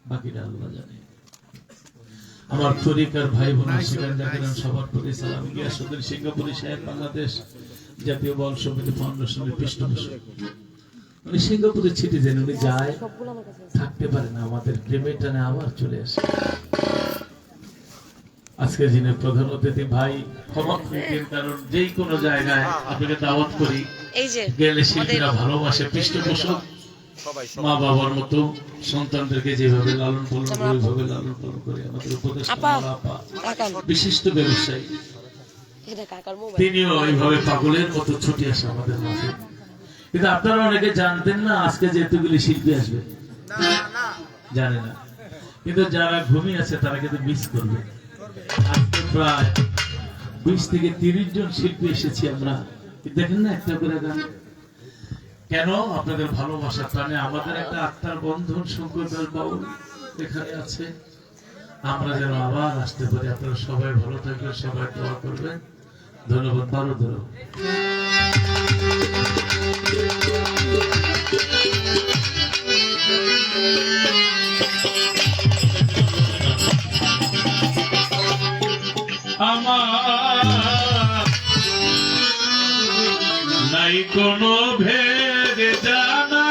বাকিটা আল্লাহ জানে। আমার তরিকার ভাই বোন সবার প্রতি সালাম। গিয়াসউদ্দিন সিঙ্গাপুরি সাহেব বাংলাদেশ জাতীয় বাউল সমিতি ফাউন্ডেশনের পৃষ্ঠপোষক, উনি সিঙ্গাপুরে সিটিজেন, উনি যায় থাকতে পারে না, আমাদের প্রেমের টানে আবার চলে আসে। আজকে যিনি প্রধান অতিথি ভাই, ক্ষমা করেন, কারণ যেই কোনো জায়গায় আপনাকে দাওয়াত করি, গেলে শিল্পীরা ভালোবাসে, পৃষ্ঠপোষক মা বাবার মতো সন্তানদেরকে যেভাবে লালন পালন করে ওইভাবে লালন পালন করে আমাদের উপদেষ্টা বিশিষ্ট ব্যবসায়ী, তিনিও এইভাবে পাগলের মতো ছুটে আসে আমাদের মাঝে। কিন্তু আপনারা অনেকে জানতেন না আজকে যে এতগুলি শিল্পী আসবে, জানে না, কিন্তু যারা ঘুমিয়ে আছে তারা কিন্তু মিস করবে। আজকে প্রায় 20 থেকে 30 জন শিল্পী এসেছি আমরা, দেখেন না একটা করে গান। কেন? আপনাদের ভালোবাসার টানে আমাদের একটা আত্মার বন্ধন শঙ্কর দাস বাউল এখানে আছে, আমরা যেন আবার আসতে পারি। আপনারা সবাই ভালো থাকবেন, সবাই দোয়া করবেন। ধন্যবাদ। বারো ধরো আমার নাই কোনো ভেদ জানা,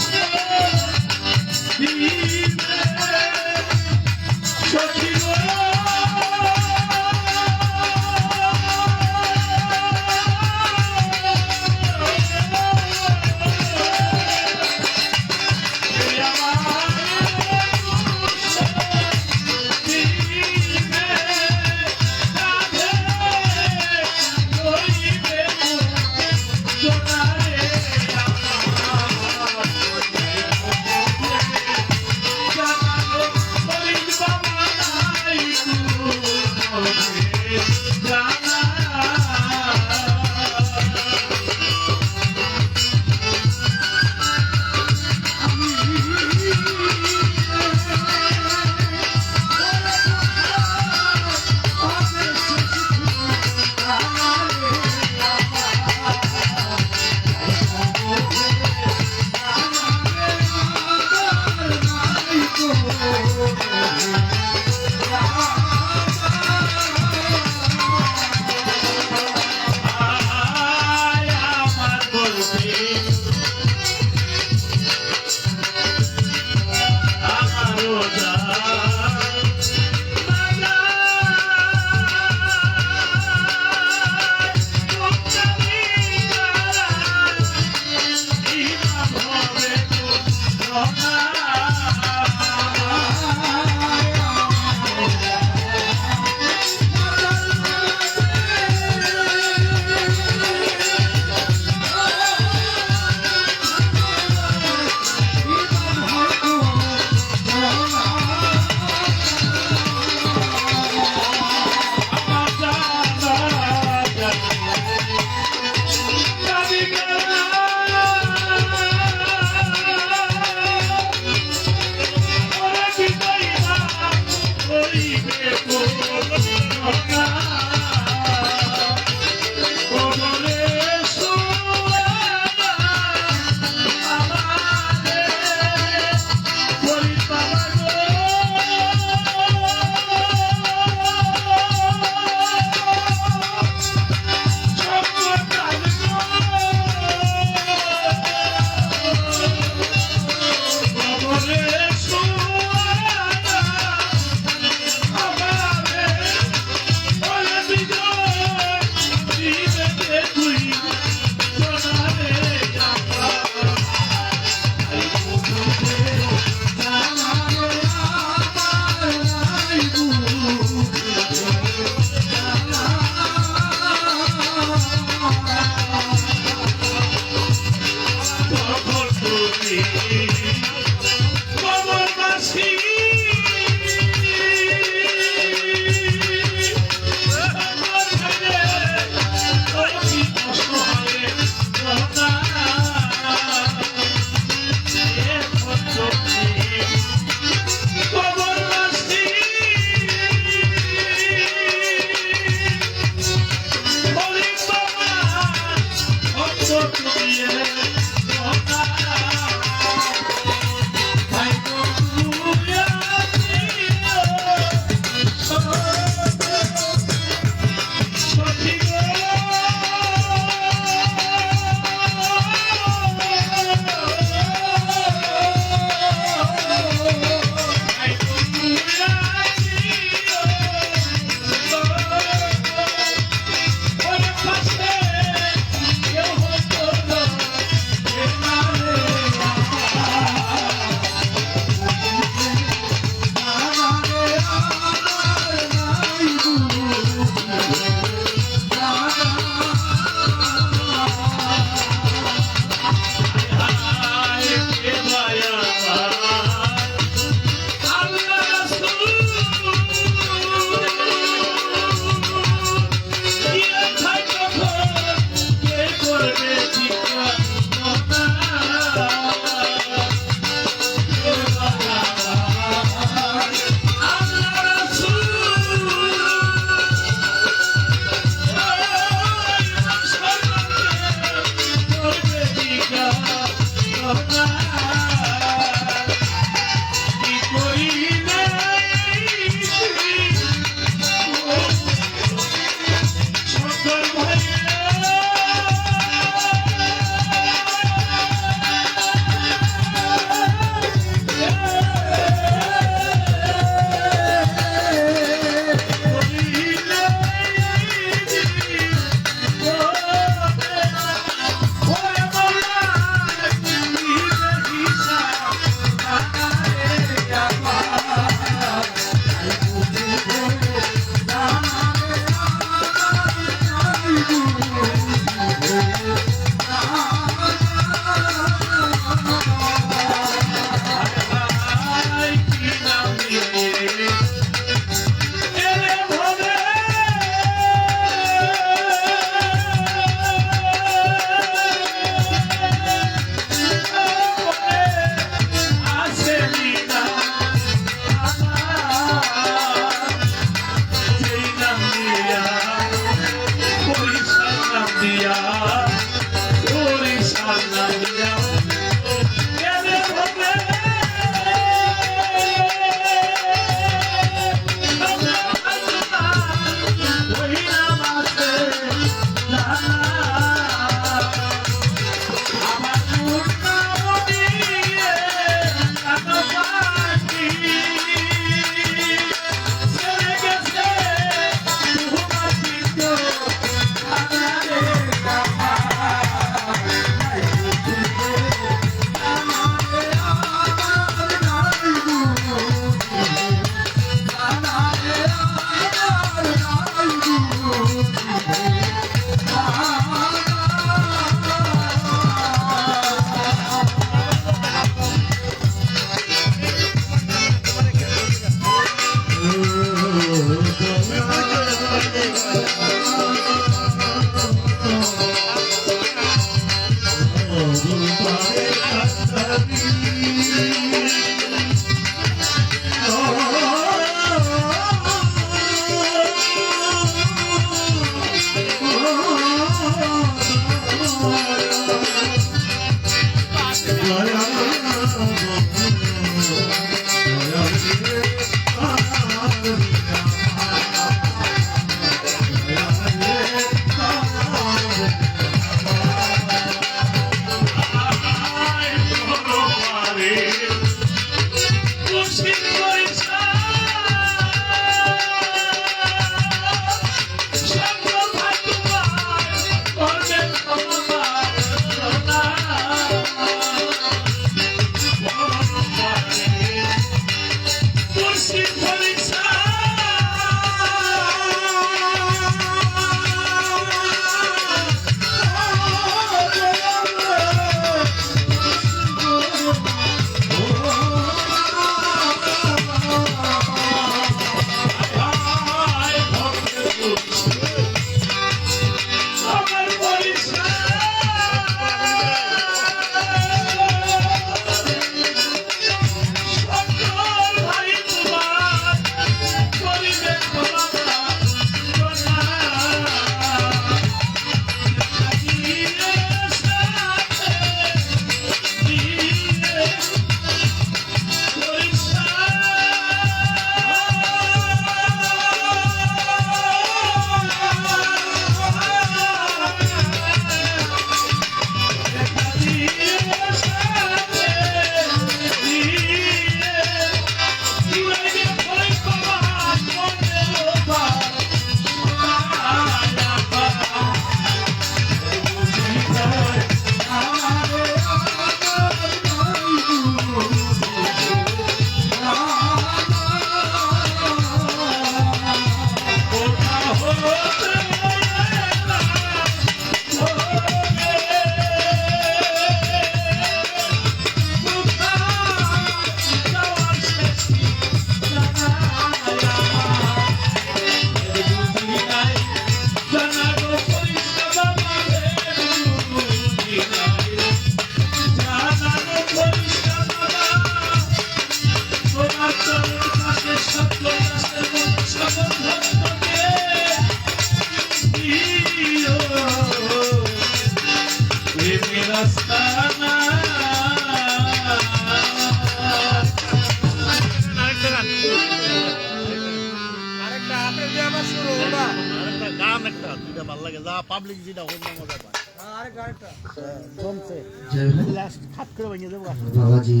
বাবাজি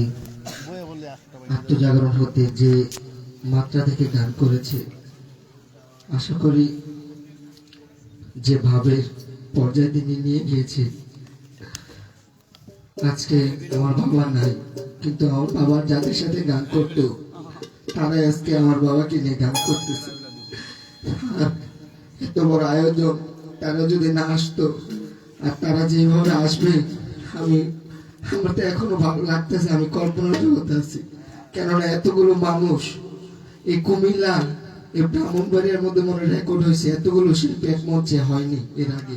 আত্মজাগরণ হতে যে মাত্রা থেকে গান করেছে, আশা করি যে ভাবের পর্যায়ে তিনি নিয়ে গিয়েছে, আজকে আমার বাবা নাই, কিন্তু আমার বাবার যাদের সাথে গান করতো তারাই আজকে আমার বাবাকে নিয়ে গান করতেছে। এত বড় আয়োজন, তারা যদি না আসতো আর তারা যেভাবে আসবে, আমার তো এখনো ভালো লাগতেছে, আমি কল্পনার জগতে আছি। কেননা এতগুলো মানুষ, এই কুমিল্লা এই ব্রাহ্মণবাড়িয়ার মধ্যে মনে রেকর্ড হয়েছে, এতগুলো শিল্পী এক মঞ্চে হয়নি এর আগে।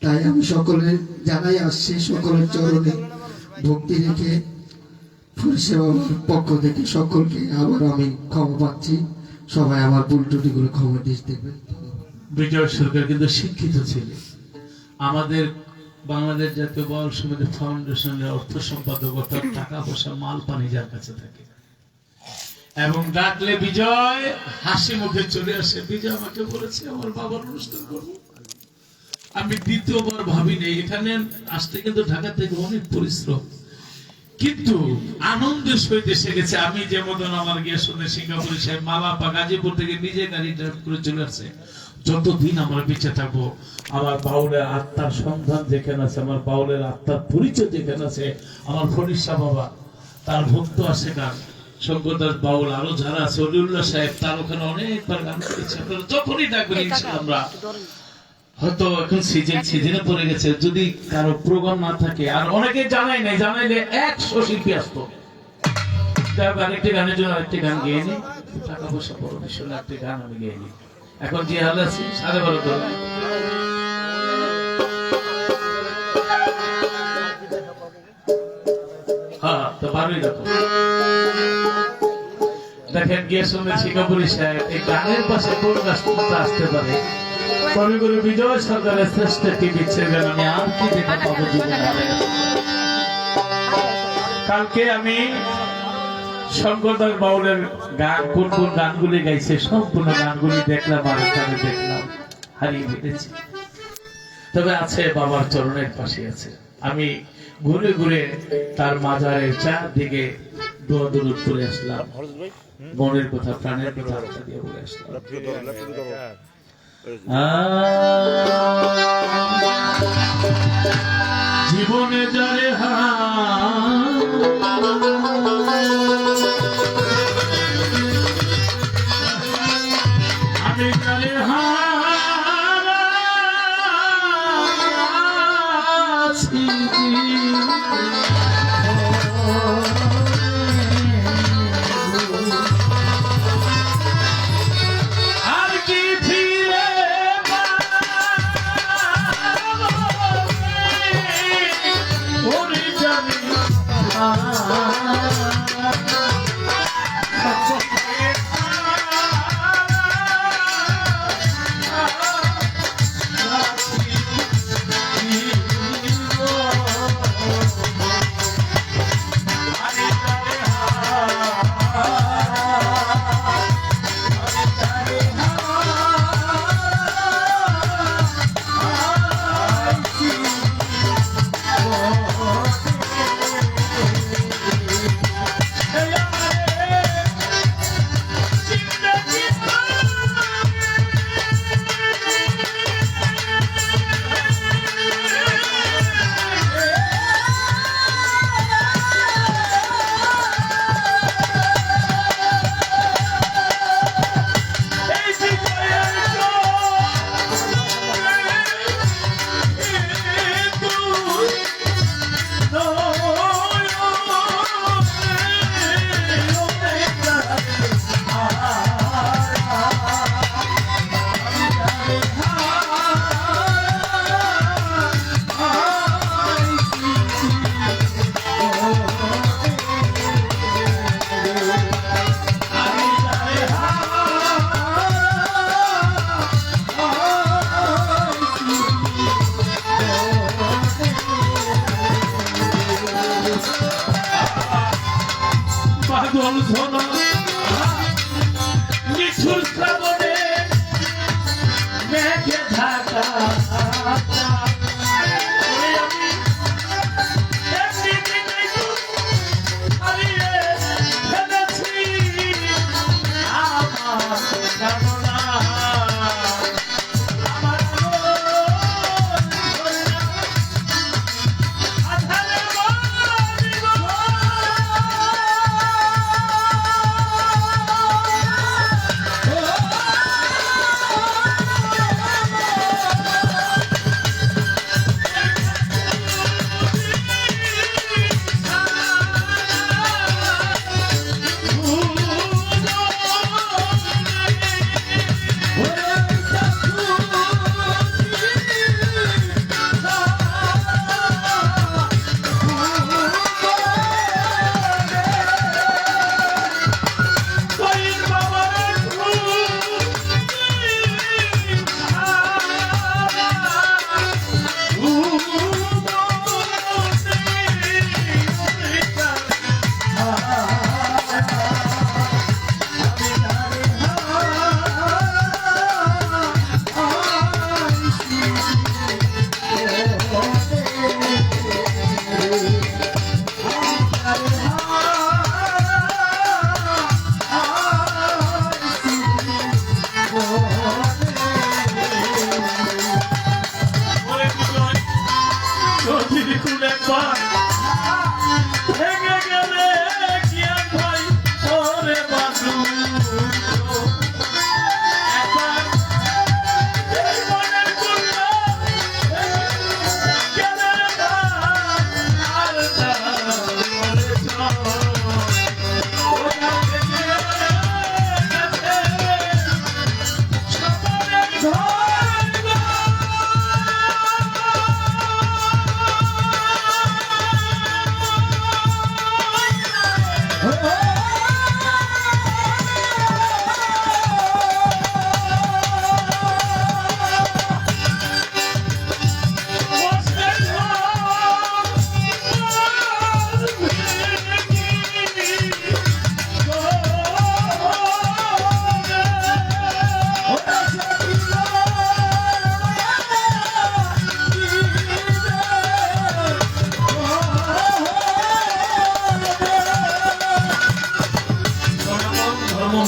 তাই আমি সকলের জানাই আসছি, সকলের চরণে ভক্তি রেখে পরিষেবার পক্ষ থেকে সকলকে আবার আমি ক্ষমা পাচ্ছি। সবাই আমার ভুল ত্রুটিগুলো ক্ষমা দিয়ে দেবেন। বিজয় সরকার কিন্তু শিক্ষিত ছিল। আমাদের বাংলাদেশ জাতীয় বাউল সমিতি ফাউন্ডেশনের অর্থ সম্পাদক, অর্থাৎ টাকা পয়সা মাল পানি যার কাছে থাকে, এবং ডাকলে বিজয় হাসি মুখে চলে আসে। বিজয় আমাকে বলেছে আমার বাবার অনুষ্ঠান করবো। আমি দ্বিতীয়বার ভাবিনি, এখানে আসতে কিন্তু ঢাকা থেকে অনেক পরিশ্রম, কিন্তু আনন্দের সহিত এসে গেছে। আমি যেমন আমার গিয়ে শুনে সিঙ্গাপুরে সাহেব মালা বা গাজীপুর থেকে নিজে গাড়ি ড্রাইভ করে চলে আসছে। যতদিন আমরা বেঁচে থাকবো, আমার বাউলের আত্মার সন্ধান যেখানে আছে, আমার বাউলের আত্মার পরিচয় যেখানে আছে, আমার ফরিসা বাবা তার ভক্ত আছে গান, শঙ্করদাস বাউল আরো যারা আছে, অলিউল্লাহ সাহেব তার ওখানে অনেকবার গান করেছে। আপনারা যখনই ডাকবেন ইনশাআল্লাহ আমরা, হয়তো এখন সিজনে পড়ে গেছে, যদি কারো প্রোগ্রাম না থাকে, আর অনেকে জানাই নাই, জানাইলে 100 শিল্পী আসতো। আরেকটি গানের জন্য আরেকটি গান গেয়ে নি, টাকা পয়সা বড় বিষয়, একটি গান আমি গেয়ে নি। এখন যে হাল আছে 12:30 ধরে দেখেন গিয়ে শুনে সিঙ্গাপুরি সাহেব এই গানের পাশে কোন রাষ্ট্রটা আসতে পারে। কবিগুরু বিজয় সরকারের শ্রেষ্ঠ টিভি ছিলেন, আমি আর কি দেখা পাবো জীবনে। কালকে আমি শঙ্করদাস বাউলের গান, কোন কোন গানগুলি গাইছে সম্পূর্ণ গানগুলি দেখলাম, আর এখানে দেখলাম, হারিয়ে ফেলেছি। তবে আছে বাবার চরণের পাশে আছে। আমি ঘুরে ঘুরে তার মাজারের চারদিকে দোয়া দরুদ করে আসলাম, মনের কথা প্রাণের কথা দিয়ে বলে আসলাম। জীবনে যারে আমি যারে হারাছি, আর কি ফিরে ওরে জানি পাগল শোনা নিঠুর শ্রাবণে মেঘে ঢাকা,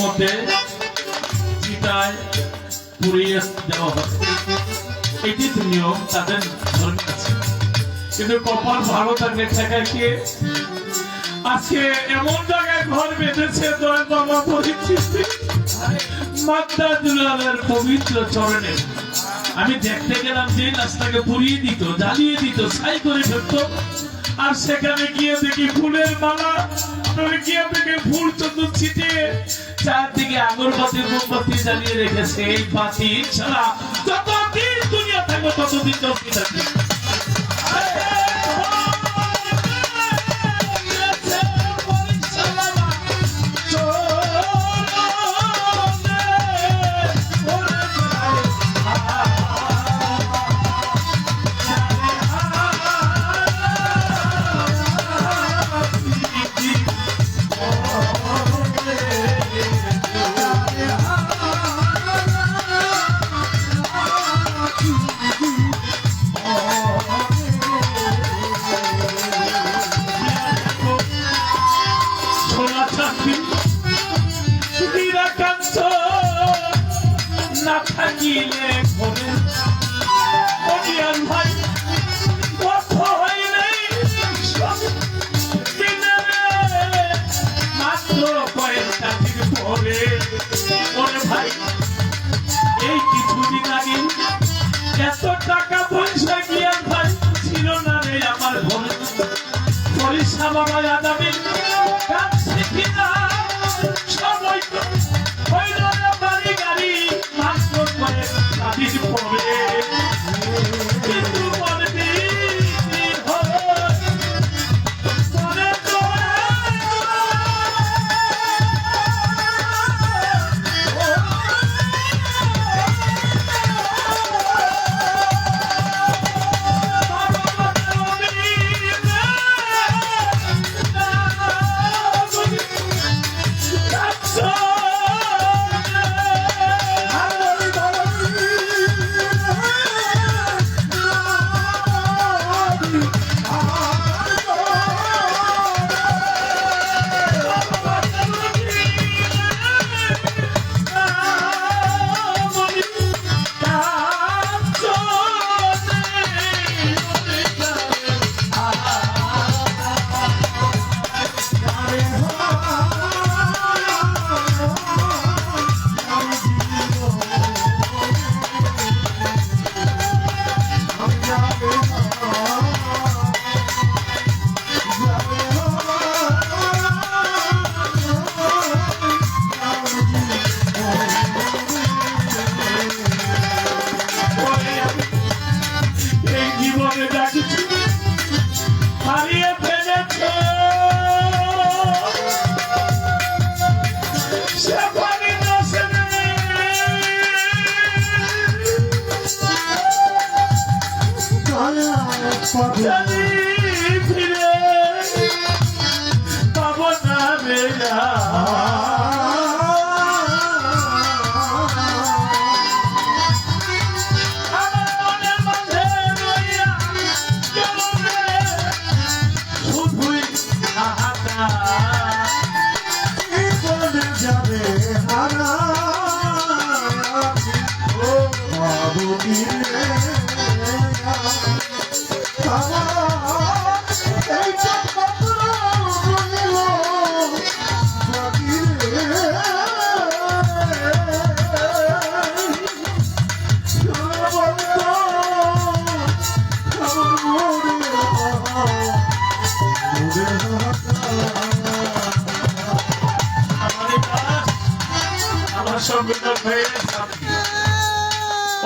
মতে চিতায় পুড়িয়ে দেওয়া হয়। এটি তো নিয়ম, তাদের ধর্মে আছে। কিন্তু কপাল ভালো থাকলে ঠেকায় কে? আজকে এমন জায়গায় ঘর বেঁধেছে দয়াল বাবা পরিচিতি মাতা দুলালের পবিত্র চরণে। আমি দেখতে গেলাম যে রাস্তাকে পুড়িয়ে দিত, জ্বালিয়ে দিত, ছাই করে ফেলতো, আর সেখানে গিয়ে দেখি ফুলের মালা, গিয়ে দেখি ফুল চন্দন ছিটিয়ে চারদিকে আগরবাতি মোমবাতি জ্বালিয়ে রেখেছে। এই বাতি ছাড়া যতদিন দুনিয়া থাকবে ততদিন চলতে থাকবে। না থাকিলে ঘরে অজ্ঞান ভাই অর্থ হইলে মাত্র কয়েকটা দিন পরে ওরে ভাই এই কিছুদিন আগে এত টাকা পয়সা জ্ঞান ভাই ছিল না রে আমার ঘরে। পরিষা বাবা আদামি কাছে কিনা সময় হইল না বাড়ি গাড়ি মাত্র কয়েকটা দিন পরে। কিন্তু বলবি হারিয়ে ফেলেছে সে পানি দোষে ফিরে পাব না মেলা।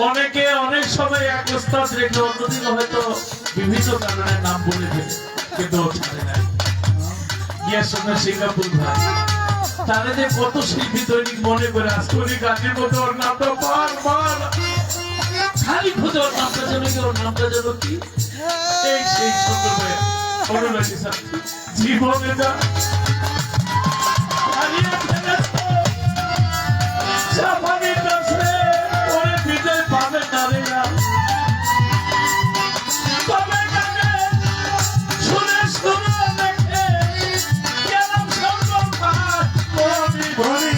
অনেকে অনেক সময় এক উস্তাদ রেখে অন্যদিন হয়তো বিভিন্ন কারণে নাম বলে ফেলে, কিন্তু গিয়ার সঙ্গে সিঙ্গাপুর ভাই তারা যে কত শিল্পী তৈরি মনে করে আজকে গানের মতো ওর নামটা বারবার খালি খুঁজে ওর নামটা যেন কি, ওর নামটা যেন কি, এই সেই সুন্দর ভাই অনুরাগী জীবনে যা হারিয়ে ফেলেছে জাপানি কাছে ওরে বিজয় পাবে না রে না। তবে গানে শুনে শুনে দেখে গেলাম সর্বভাগ ভরে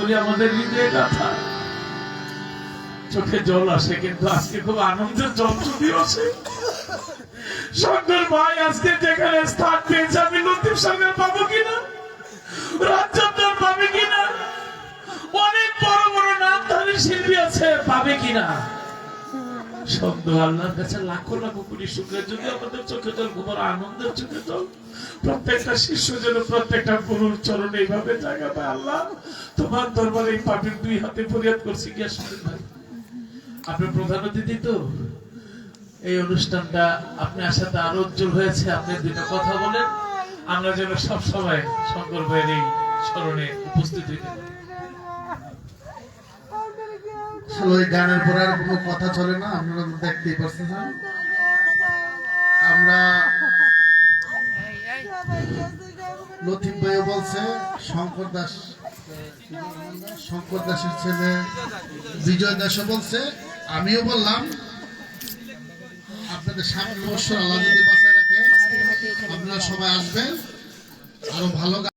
শব্দগুলি আমাদের হৃদয়ে গাথা। চোখে জল আসে, কিন্তু আজকে খুব আনন্দের জল চুরি আসে। শঙ্কর ভাই আজকে যেখানে স্থান পেয়েছে, আমি লতিফ সাহেব পাবো কিনা, রাজ্জাদার পাবে কিনা, অনেক বড় বড় নামধারী শিল্পী আছে, পাবে কিনা সন্দেহ। আল্লাহর কাছে লাখো লাখো কোটি শুকরিয়া। যদি আমাদের চোখে জল ঘুমার আনন্দের চোখে জল, প্রত্যেকটা শিষ্য যেন প্রত্যেকটা গুরুর চরণে এইভাবে জায়গা পায়। আল্লাহ, তোমার দরবারে এই পাপির দুই হাতে ফরিয়াদ করছি। কি আসলে ভাই, আপনি প্রধান অতিথি, তো এই অনুষ্ঠানটা আপনি আসাতে আরো উজ্জ্বল হয়েছে। আপনি দুটো কথা বলেন, আমরা যেন সব সময় শঙ্কর ভাইয়ের এই স্মরণে উপস্থিত হইতে পারি। আসলে ওই গানের পরে আর কোনো কথা চলে না, আপনারা তো দেখতেই পাচ্ছেন। আমরা লতিফ ভাইও বলছে, শঙ্কর দাসের ছেলে বিজয় দাসও বলছে, আমিও বললাম, আপনাদের সামনে অবশ্য আল্লাহ যদি বাঁচায় রাখে আপনারা সবাই আসবেন, আরো ভালো